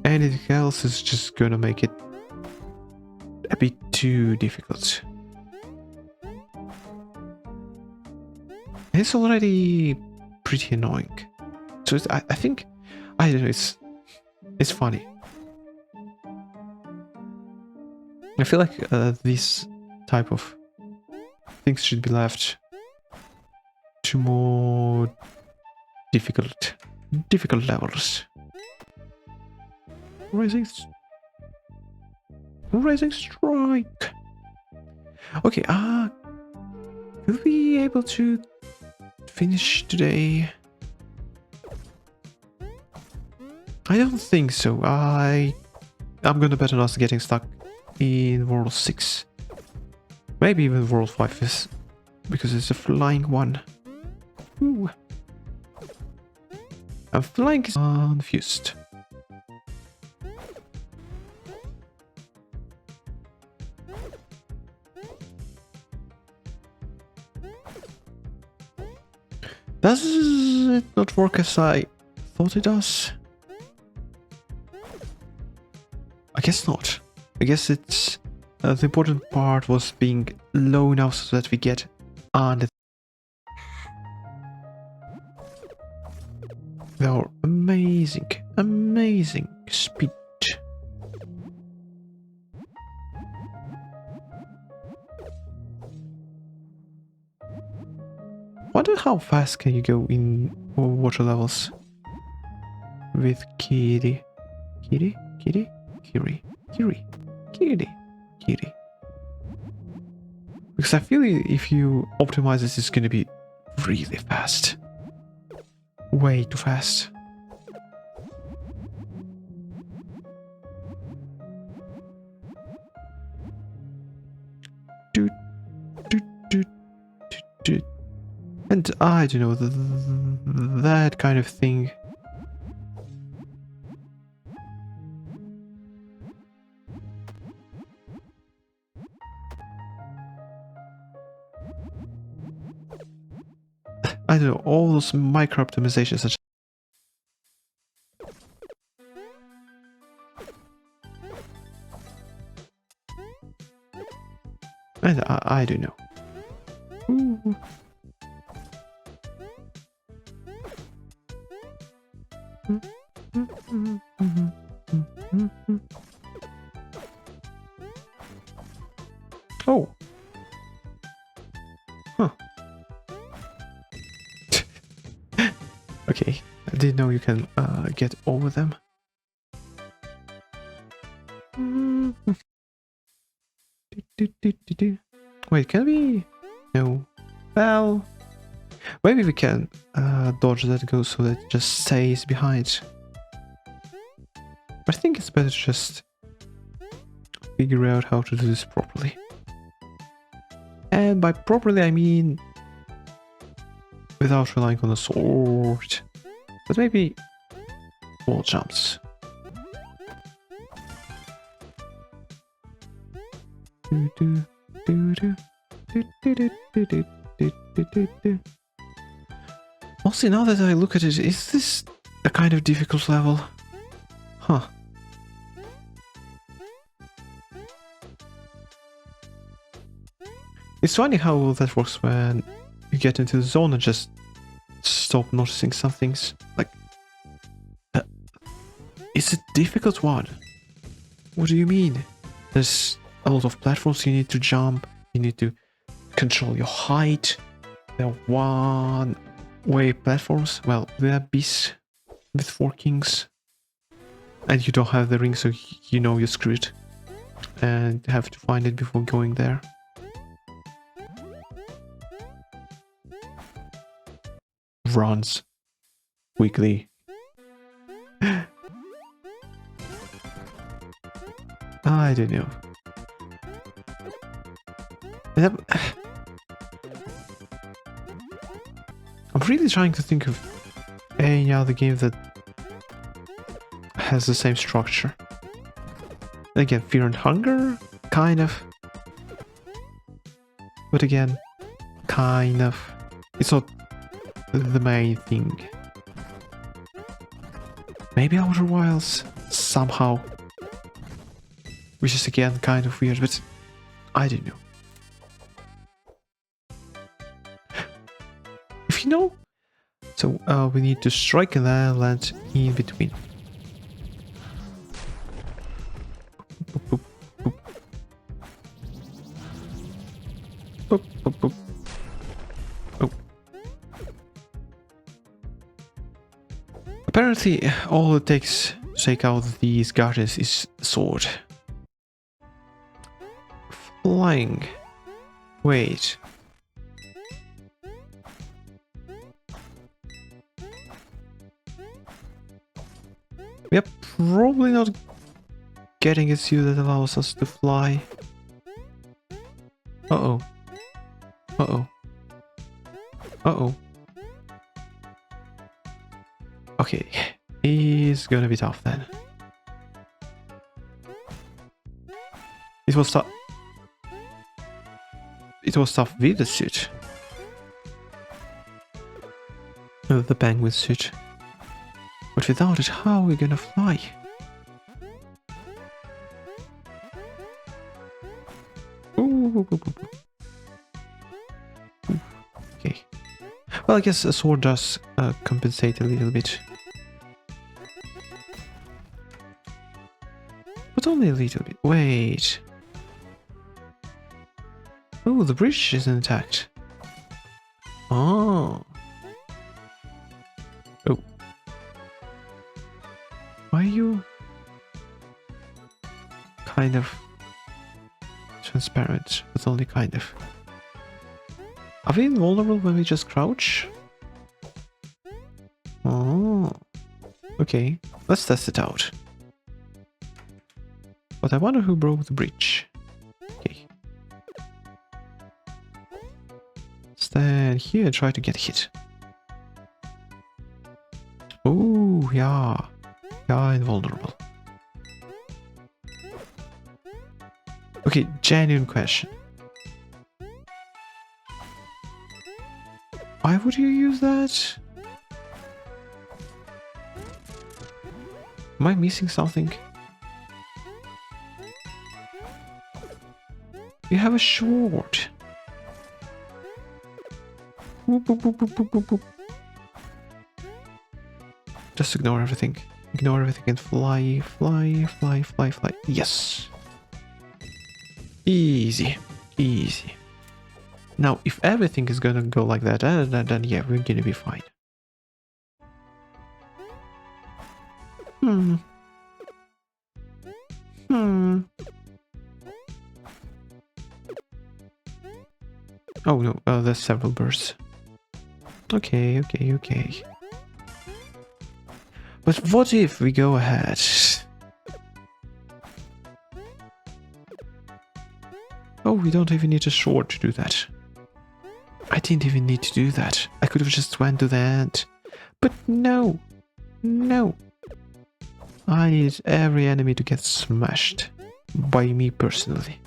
anything else is just gonna make it a bit too difficult. It's already pretty annoying. So I think, I don't know, it's funny. I feel like this type of things should be left to more difficult levels. Rising strike. Okay, will we be able to finish today? I don't think so. I'm gonna bet on us getting stuck in World 6. Maybe even World 5 is, because it's a flying one. Ooh. And flying is confused. Does it not work as I thought it does? I guess not. I guess it's the important part was being low enough so that we get on our amazing speed. Wonder how fast can you go in water levels with Kiri. Because I feel if you optimize this, it's going to be really fast. Way too fast. And I don't know, that kind of thing. I don't know, all those micro optimizations are I don't know. Ooh. Oh. Huh. Okay, I didn't know you can get over them. Wait, can we? No. Well, maybe we can dodge that go so that it just stays behind. But I think it's better to just figure out how to do this properly. And by properly I mean without relying on a sword. But maybe wall jumps. Also, now that I look at it, is this a kind of difficult level? Huh. It's funny how that works when you get into the zone and just stop noticing some things. Like, it's a difficult one. What do you mean? There's a lot of platforms you need to jump, you need to control your height. There are one-way platforms. Well, the abyss with 4 kings. And you don't have the ring, so you know you're screwed. And have to find it before going there. Runs quickly. I don't know. I'm really trying to think of any other game that has the same structure. Again, Fear and Hunger, kind of. But again, kind of. It's not the main thing. Maybe Outer Wilds, somehow. Which is again kind of weird, but I don't know. If you know. So we need to strike and then land in between. Boop, boop, boop. Boop, boop, boop. Oh. Apparently, all it takes to take out these guardians is sword. Flying. Wait. We are probably not getting a suit that allows us to fly. Uh-oh. Uh-oh. Uh-oh. Okay. He's gonna be tough then. It was tough. It was tough with the suit. The penguin suit. But without it, how are we gonna fly? Ooh. Okay. Well, I guess a sword does compensate a little bit. But only a little bit. Wait. Oh, the bridge is intact. Oh. Oh. Why are you kind of transparent, but only kind of? Are we invulnerable when we just crouch? Oh. Okay, let's test it out. But I wonder who broke the bridge. Okay. Stand here and try to get hit. Oh, yeah. Yeah, invulnerable. Okay, genuine question. Why would you use that? Am I missing something? You have a sword. Boop, boop, boop, boop, boop, boop, boop. Just ignore everything. Ignore everything and fly, fly, fly, fly, fly. Yes. Easy. Easy. Now, if everything is gonna go like that, then yeah, we're gonna be fine. Oh no, there's several bursts. Okay. But what if we go ahead? Oh, we don't even need a sword to do that. I didn't even need to do that. I could have just went to the end. But no. No. I need every enemy to get smashed. By me personally.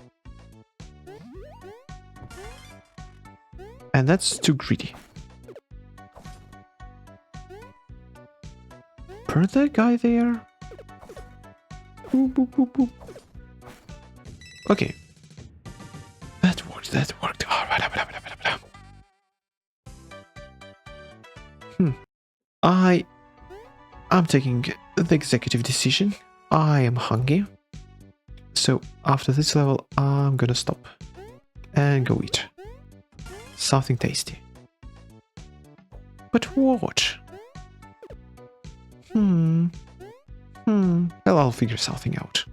And that's too greedy. Burn that guy there. Boop, boop, boop, boop. Okay. That worked. I'm taking the executive decision. I am hungry. So after this level, I'm gonna stop and go eat. something tasty. But what? Well, I'll figure something out.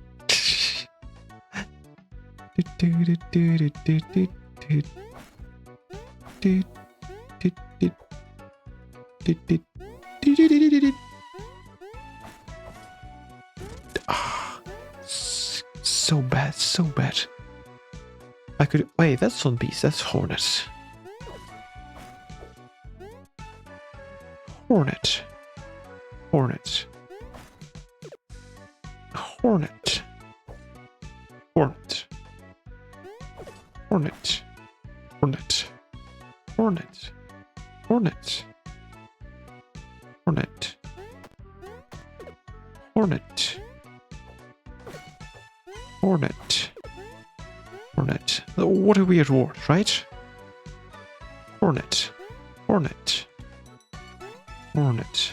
So bad, so bad. I could... Wait, that's not bees, that's hornets. Hornet. Hornet. Hornet. Hornet. Hornet. Hornet. Hornet. Hornet. Hornet. Hornet. Hornet. Hornet. What a weird word, right? Hornet. Hornet. Hornet.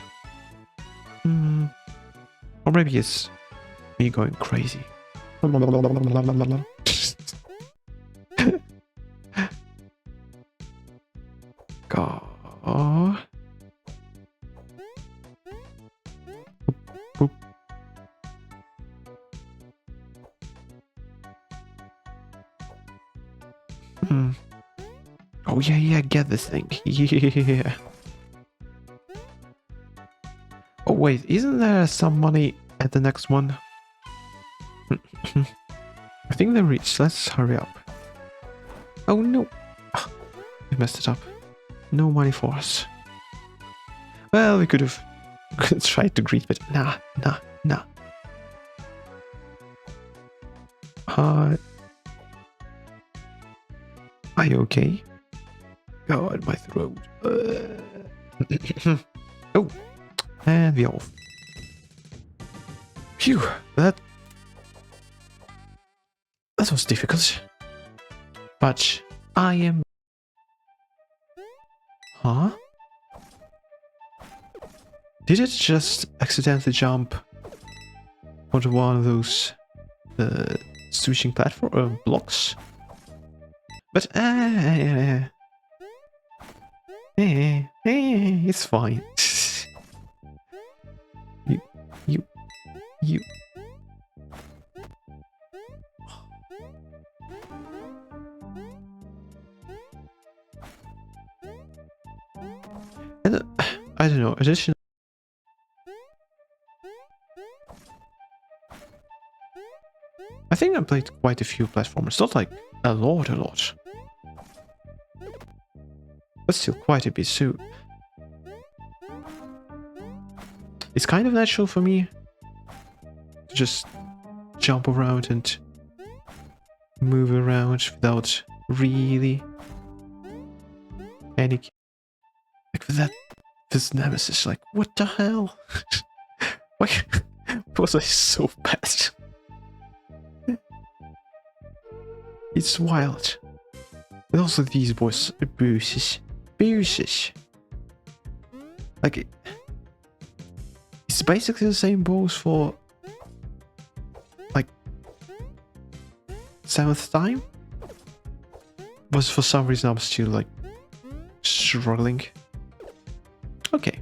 Or maybe it's me going crazy. God. Boop. Oh yeah, get this thing. Yeah. Oh wait, isn't there some money at the next one? I think they're reached. Let's hurry up. Oh no. We messed it up. No money for us. Well, we could have tried to greet, but nah. Are you okay? God, my throat. Oh, and we're off. Phew, that was difficult. But I am... Huh? Did it just accidentally jump onto one of those switching platform blocks? But it's fine. you. And I don't know. Addition. I think I played quite a few platformers. Not like a lot. But still quite a bit, so... It's kind of natural for me to just jump around and move around without really panicking. Like with this nemesis, like, what the hell? Why was I so bad? It's wild. And also these boys are boozies. Like, it's basically the same boss for like 7th time. But for some reason I'm still like struggling. Okay.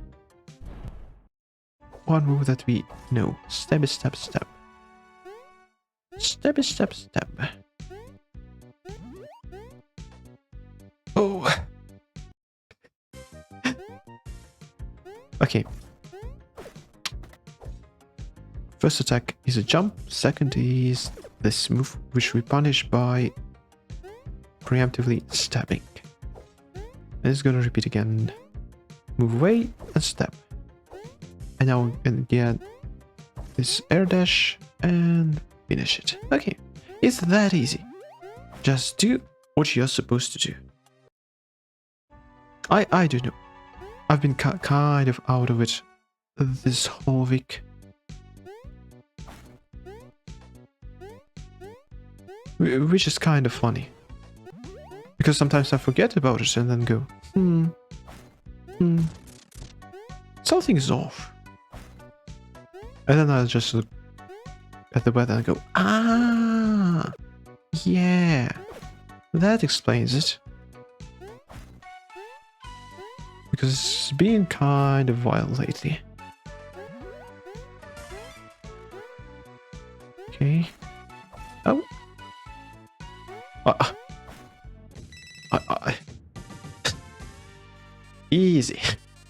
One move that we know. Step. Step. Oh. Okay. First attack is a jump. Second is this move, which we punish by preemptively stabbing. And it's gonna repeat again. Move away and stab. And now again this air dash and finish it. Okay. It's that easy. Just do what you're supposed to do. I don't know. I've been kind of out of it this whole week. Which is kind of funny. Because sometimes I forget about it and then go, something is off. And then I just look at the weather and go, ah, yeah, that explains it. because it's been kind of wild lately. Okay. Oh. Easy.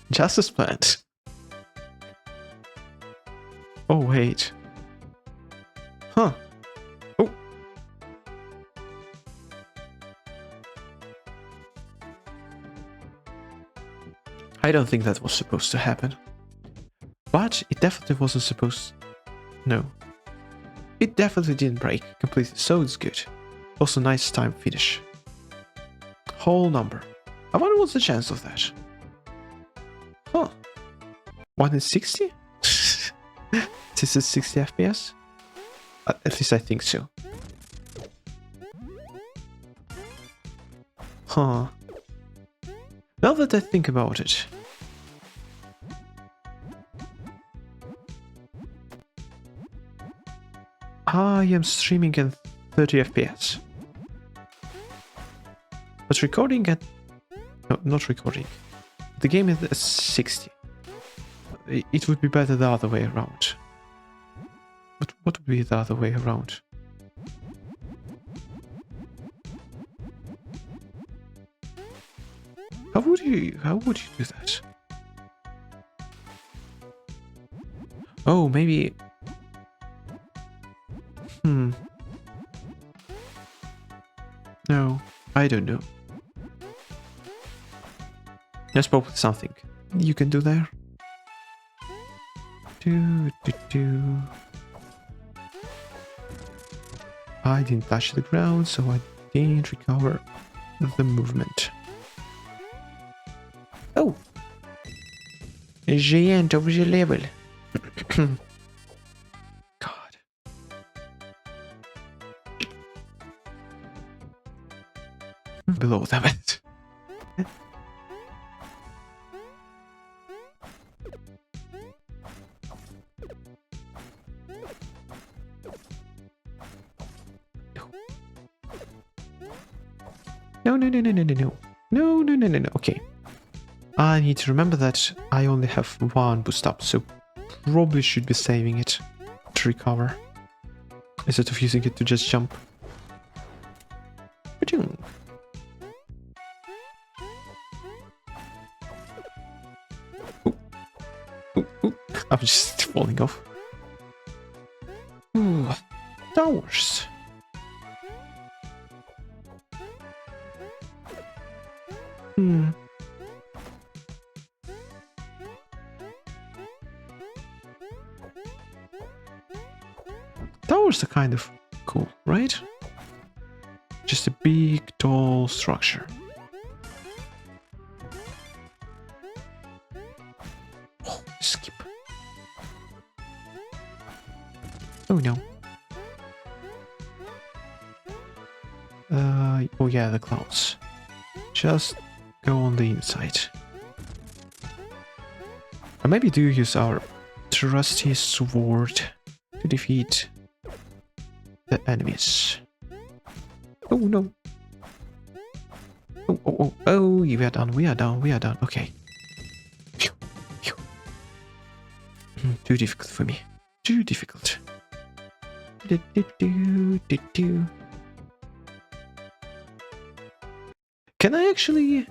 Just as planned. Oh, wait. Huh. Oh. I don't think that was supposed to happen. But it definitely wasn't supposed... No. It definitely didn't break completely, so it's good. Also nice time finish. Whole number. I wonder what's the chance of that. Huh. 1 in 60? This is 60 FPS? At least I think so. Huh. Now that I think about it. I am streaming at 30 FPS. But recording at... No, not recording. The game is at 60. It would be better the other way around. But what would be the other way around? How would you do that? Oh, maybe... No, I don't know. There's probably something you can do there. I didn't touch the ground, so I didn't recover the movement. Oh! A giant of the level. God. Below them. No. Okay. I need to remember that I only have one boost up, so probably should be saving it to recover instead of using it to just jump. I'm just falling off. Ooh, towers. Towers are kind of cool, right? Just a big, tall structure. Oh, skip. Oh no. Oh yeah, the clouds. Just go on the inside. Or maybe do use our trusty sword to defeat the enemies. Oh no. Oh, we are done. Okay. Phew. Too difficult for me. Too difficult. Can I actually...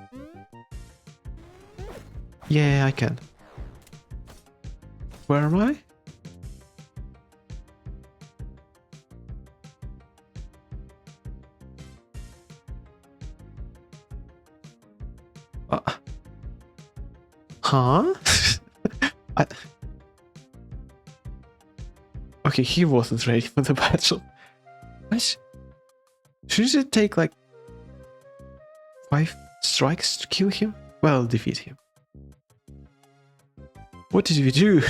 Yeah, I can. Where am I? Huh? Okay, he wasn't ready for the battle. What? Should it take like 5 strikes to kill him? Well, defeat him. What did we do?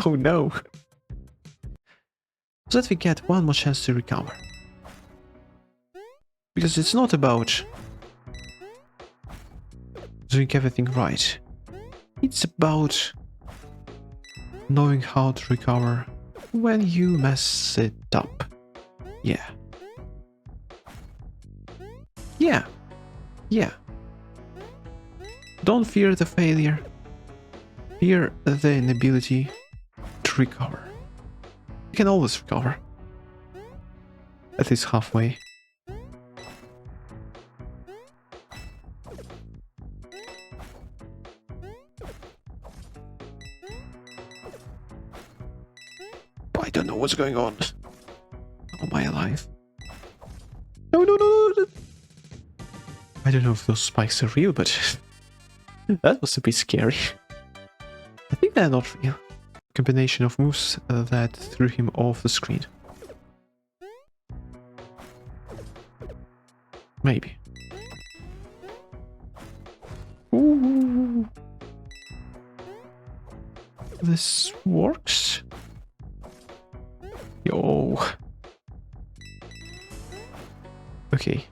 Oh no. So that we get one more chance to recover. Because it's not about doing everything right. It's about knowing how to recover when you mess it up. Yeah. Don't fear the failure. Fear the inability to recover. You can always recover. At least halfway. I don't know what's going on. How am I alive? No, no, no, no. I don't know if those spikes are real, but that was a bit scary. I think they're not real. Combination of moves that threw him off the screen. Maybe. Ooh. This works. Yo. Okay.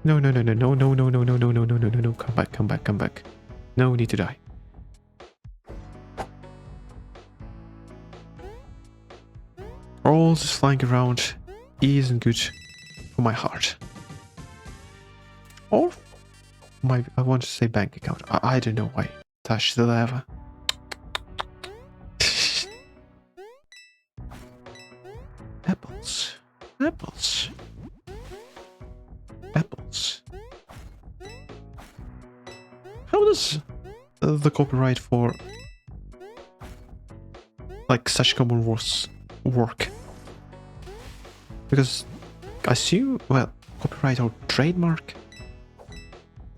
No, no, no, no, no, no, no, no, no, no, no, no, no, no, no. Come back, come back, come back. No need to die. All this flying around isn't good for my heart. Or my, I want to say bank account. I don't know why. Touch the lever. Apples. Apples. Apples. How does the copyright for like such common words work? Because I assume, well, copyright or trademark?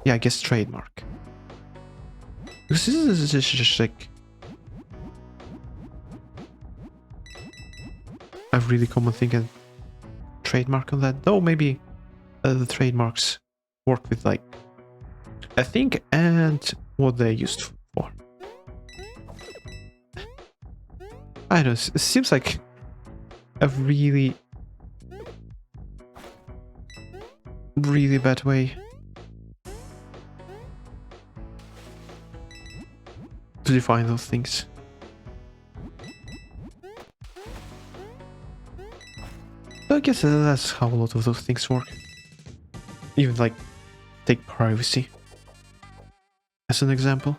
Yeah, I guess trademark. Because this is just like a really common thing and trademark on that. Though maybe the trademarks work with like a thing and what they're used for. I don't know, it seems like a really bad way to define those things. I guess that's how a lot of those things work. Even like, take privacy as an example.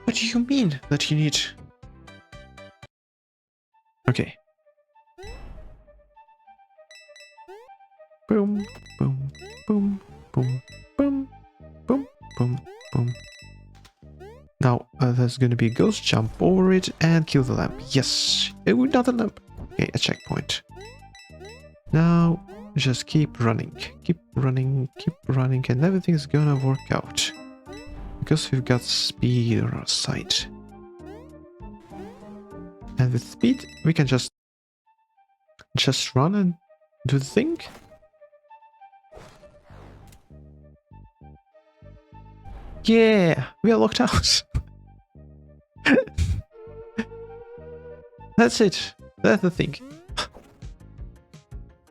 What do you mean that you need? Okay. Boom, boom, boom, boom, boom, boom, boom, boom. Now there's gonna be a ghost, jump over it and kill the lamp. Yes, not a lamp. Okay, a checkpoint. Now just keep running, and everything's gonna work out. Because we've got speed on our side. And with speed, we can just run and do the thing. Yeah, we are locked out. That's it. That's the thing.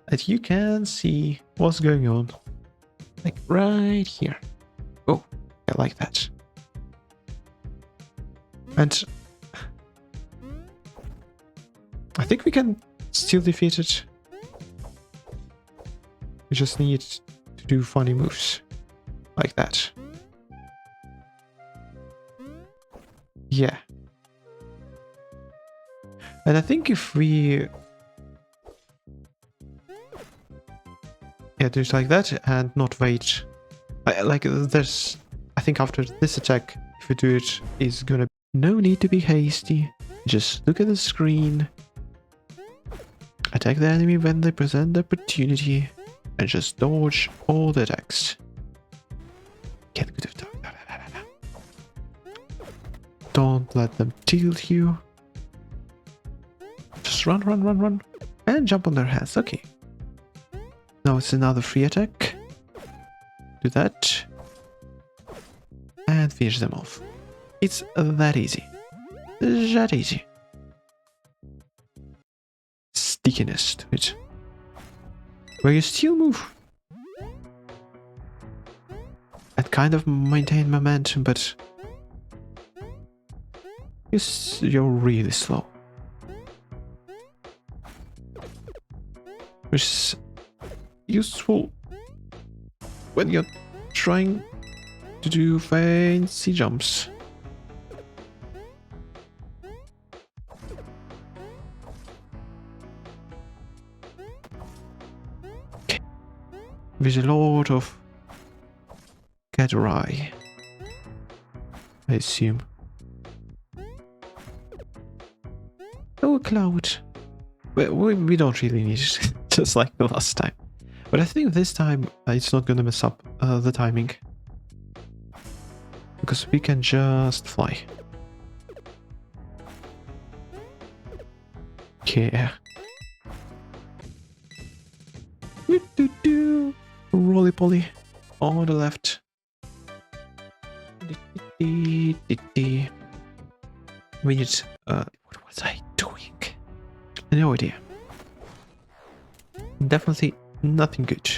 And you can see what's going on. Like right here. Oh, I like that. And I think we can still defeat it. We just need to do funny moves. Like that. Yeah. And I think if we... yeah, do it like that and not wait. Like there's... I think after this attack, if we do it, is gonna... no need to be hasty. Just look at the screen. Attack the enemy when they present the opportunity. And just dodge all the attacks. Get good of that. Don't let them tilt you. Just run. And jump on their heads. Okay. Now it's another free attack. Do that. And finish them off. It's that easy. That easy. Stickiness to it. Where you still move. And kind of maintain momentum, but you're really slow. Which is useful when you're trying to do fancy jumps. Okay. With a lot of Gatterai, I assume. Oh, a cloud. We don't really need it, just like the last time. But I think this time it's not gonna mess up the timing. Because we can just fly. Yeah. Roly poly on the left. We need what was I doing? No idea. Definitely nothing good.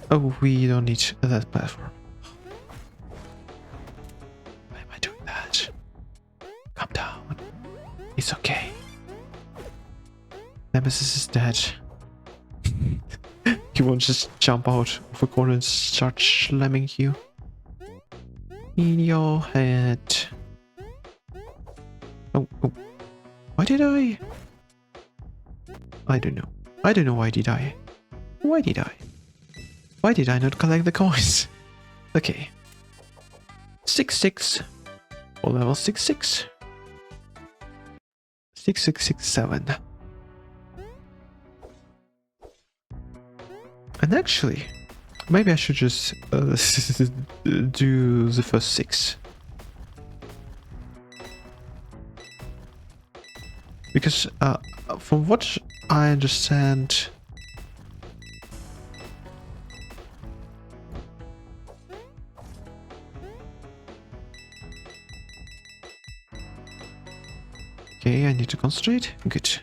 Oh, we don't need that platform. Why am I doing that? Calm down. It's okay. Nemesis is dead. He won't just jump out of a corner and start slamming you in your head. Oh. Why did I? I don't know. I don't know why did I. Why did I? Why did I not collect the coins? Okay. 6-6. Or level 6-6. 6-6-6-7. And actually, maybe I should just do the first 6. Because from what I understand, okay, I need to concentrate. Good.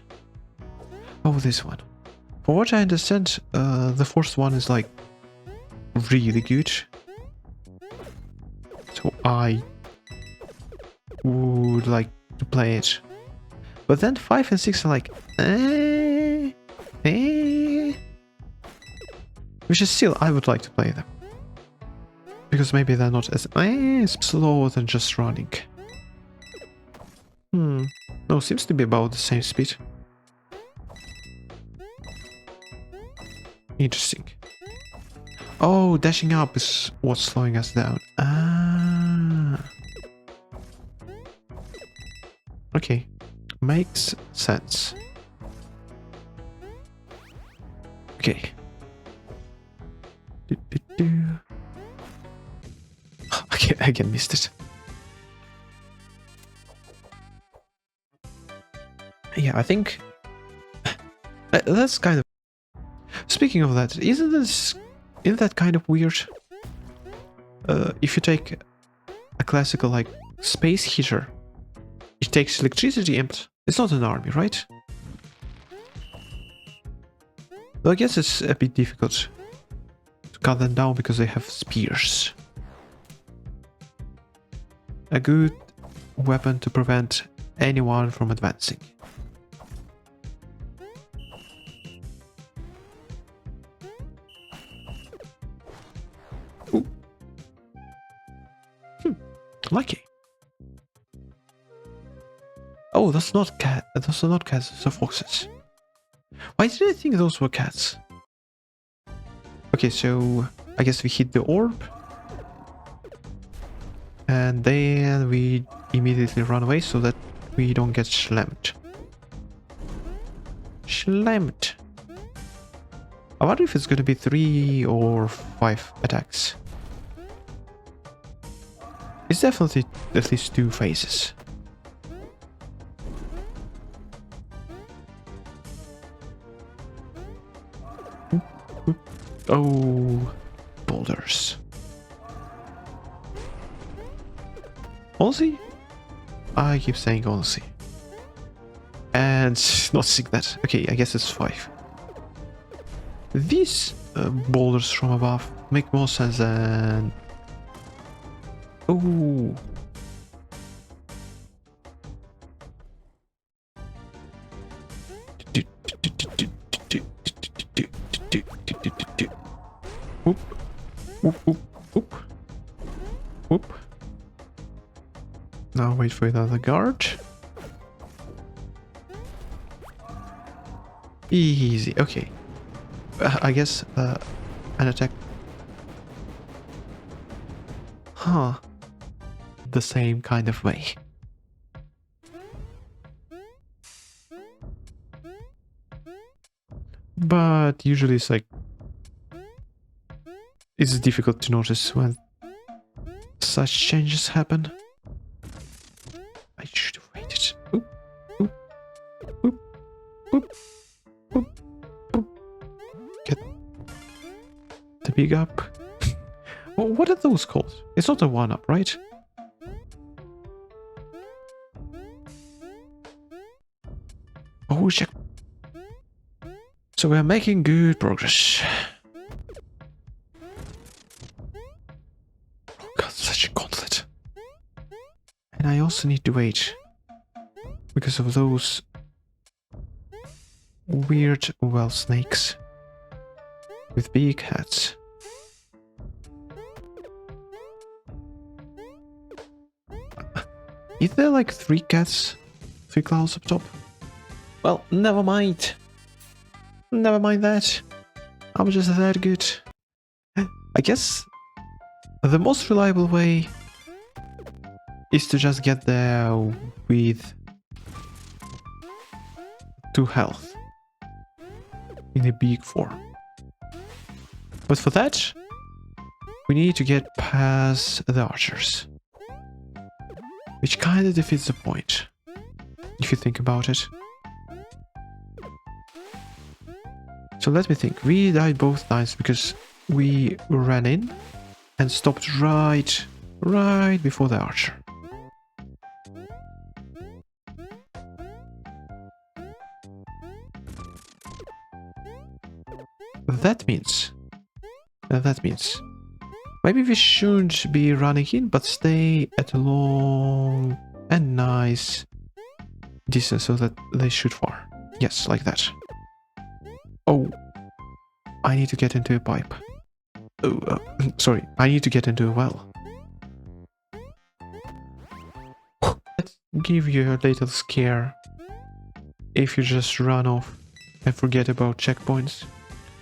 Oh, this one. For what I understand, the first one is like really good. So I would like to play it. But then 5 and 6 are like, which is still, I would like to play them. Because maybe they're not as slow than just running. No, seems to be about the same speed. Interesting. Oh, dashing up is what's slowing us down. Ah. Okay. Makes sense. Okay. Okay, I again missed it. Yeah, I think that's kind of. Speaking of that, isn't that kind of weird? If you take a classical like space heater, it takes electricity and it's not an army, right? Well, I guess it's a bit difficult to cut them down because they have spears. A good weapon to prevent anyone from advancing. Ooh. Lucky. Oh, that's not cat. Those are not cats. Those are foxes. Why did I think those were cats? Okay, so I guess we hit the orb, and then we immediately run away so that we don't get slammed. Slammed. I wonder if it's going to be 3 or 5 attacks. It's definitely at least 2 phases. Oh, boulders. Honestly, I keep saying honestly. And not seeing that. Okay, I guess it's 5. These boulders from above make more sense than Ooh. Whoop. Whoop, whoop, whoop. Whoop. Now wait for another guard. Easy, okay. I guess an attack. Huh. The same kind of way. But usually it's like... It's difficult to notice when such changes happen. I should have waited. Oop, oop, oop, oop, oop, oop. Get the big up. Well, what are those called? It's not a one-up, right? Oh, check. So we're making good progress. Oh god, such a gauntlet. And I also need to wait. Because of those weird well snakes. With big heads. Is there like 3 cats? 3 clouds up top? Well, never mind. Never mind that. I'm just that good. I guess the most reliable way is to just get there with 2 health in a big form. But for that, we need to get past the archers. Which kinda defeats the point, if you think about it. So let me think. We died both times because we ran in and stopped right before the archer. That means maybe we shouldn't be running in, but stay at a long and nice distance so that they shoot far. Yes, like that. Oh, I need to get into a pipe. Oh, sorry, I need to get into a well. Let's give you a little scare if you just run off and forget about checkpoints.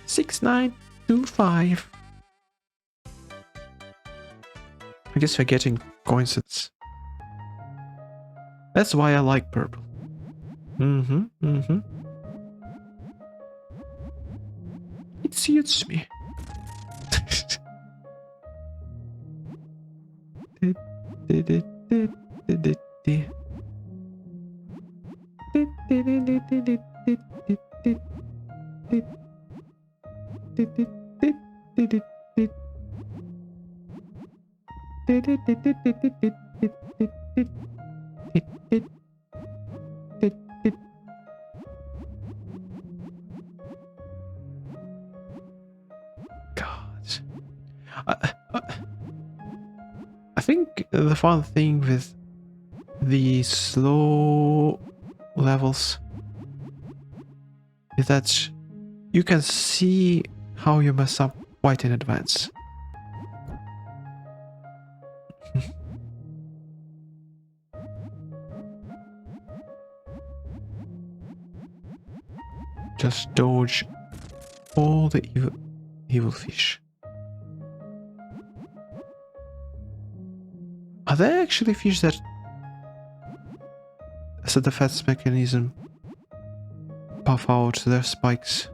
6925. I guess we're getting coincidences. That's why I like purple. It suits me. I think the fun thing with the slow levels is that you can see how you mess up quite in advance. Just dodge all the evil fish. Are there actually fish that, as a defense mechanism, puff out their spikes?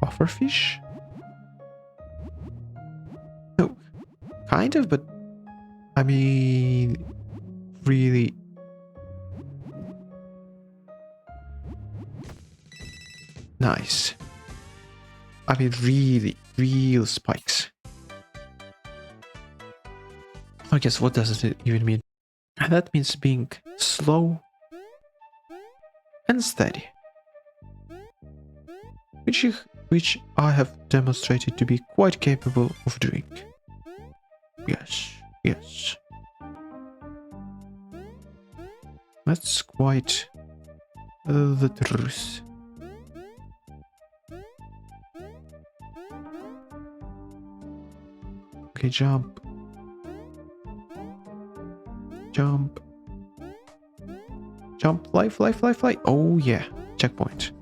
Buffer fish? No, kind of, but I mean, really. Nice. I mean, really, real spikes. I guess what does it even mean? And that means being slow and steady. Which I have demonstrated to be quite capable of doing. Yes, yes. That's quite the truth. Okay, jump. Jump. Jump, fly, fly, fly, fly. Oh yeah, checkpoint.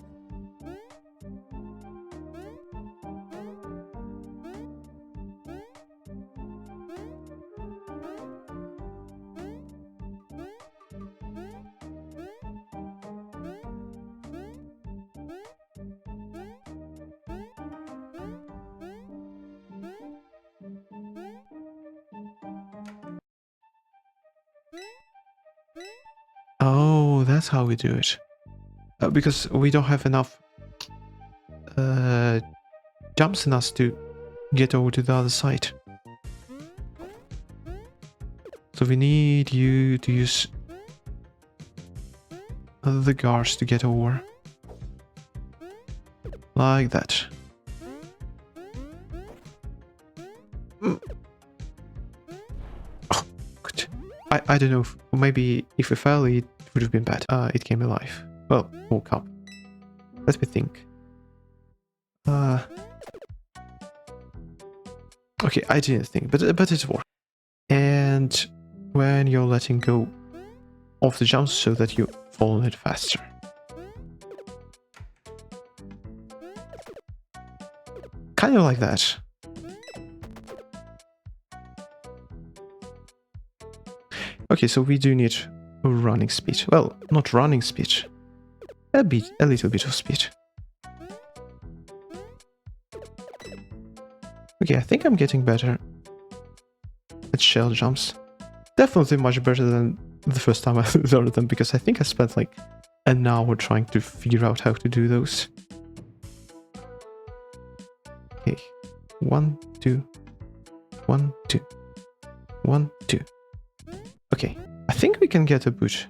Oh, that's how we do it. Because we don't have enough jumps in us to get over to the other side. So we need you to use the guards to get over. Like that. Oh, good. I don't know, maybe if we fell it would have been bad. It came alive. Well, woke up. Let me think. Okay, I didn't think, but it worked. And when you're letting go of the jumps so that you fall on it faster. Kind of like that. Okay, so we do need running speed. Well, not running speed. A little bit of speed. Okay, I think I'm getting better at shell jumps. Definitely much better than the first time I learned them, because I think I spent like an hour trying to figure out how to do those. Okay, 1, 2, 1, 2, 1, 2. Okay, I think we can get a boot.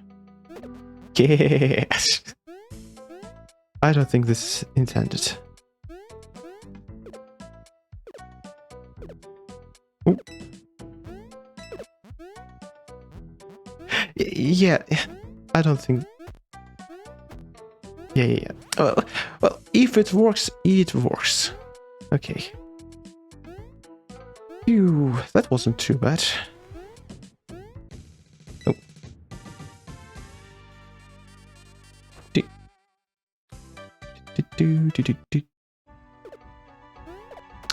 Yes! I don't think this is intended. Ooh. Yeah, I don't think... Yeah. Well, if it works, it works. Okay. Phew, that wasn't too bad. Oh.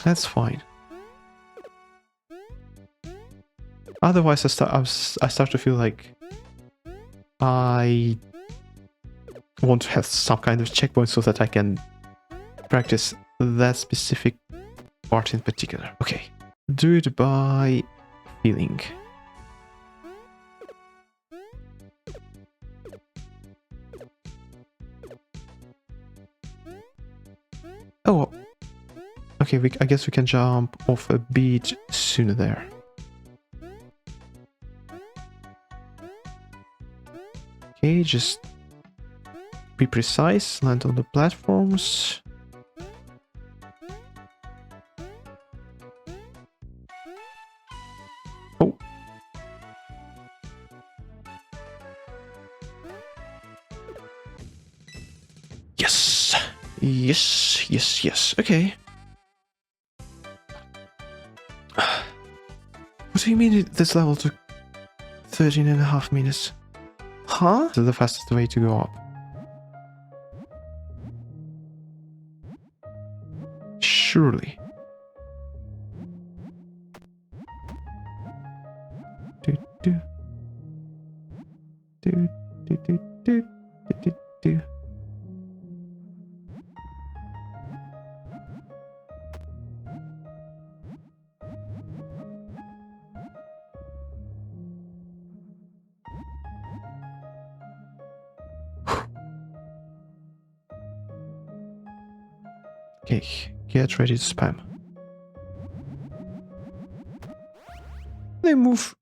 That's fine. Otherwise, I start to feel like I want to have some kind of checkpoint so that I can practice that specific part in particular. Okay, do it by feeling. Oh, okay, I guess we can jump off a bit sooner there. Okay, just be precise, land on the platforms. Oh. Yes! Yes. Okay. What do you mean this level took 13.5 minutes? Huh? This is the fastest way to go up. Surely. Do. Okay, get ready to spam. They move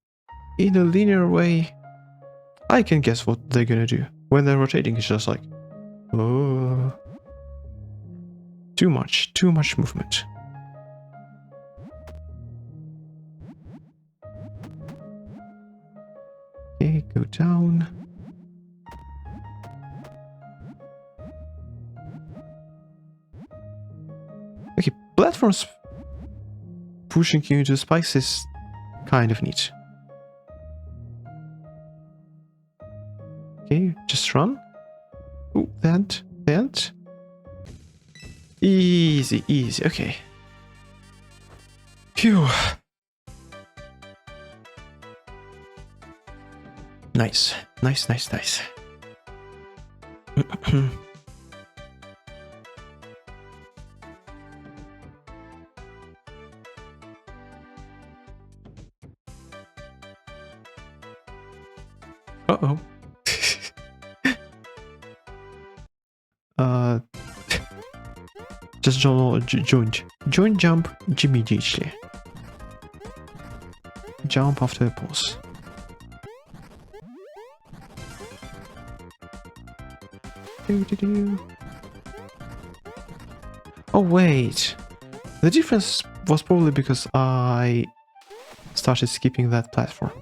in a linear way. I can guess what they're gonna do. When they're rotating, it's just like, oh, too much movement. down. Okay, platforms pushing you into spikes is kind of neat. Okay, just run. Ooh, that. Easy, easy, okay. Phew. Nice. Uh-oh. Just join jump immediately. Jump after a pause. Oh wait, the difference was probably because I started skipping that platform.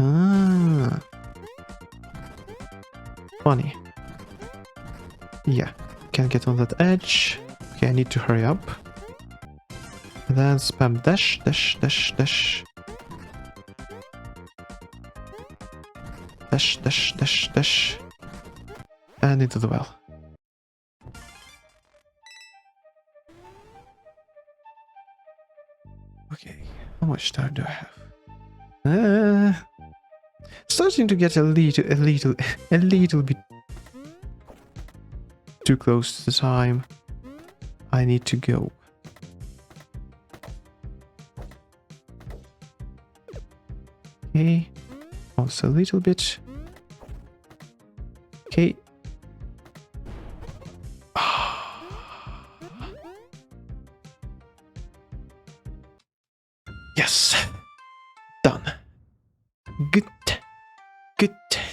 Ah, funny. Yeah, can't get on that edge. Okay, I need to hurry up. And then spam dash. Dash. And into the well. Okay, how much time do I have? Starting to get a little bit too close to the time. I need to go. Okay, also a little bit. Okay. Yes.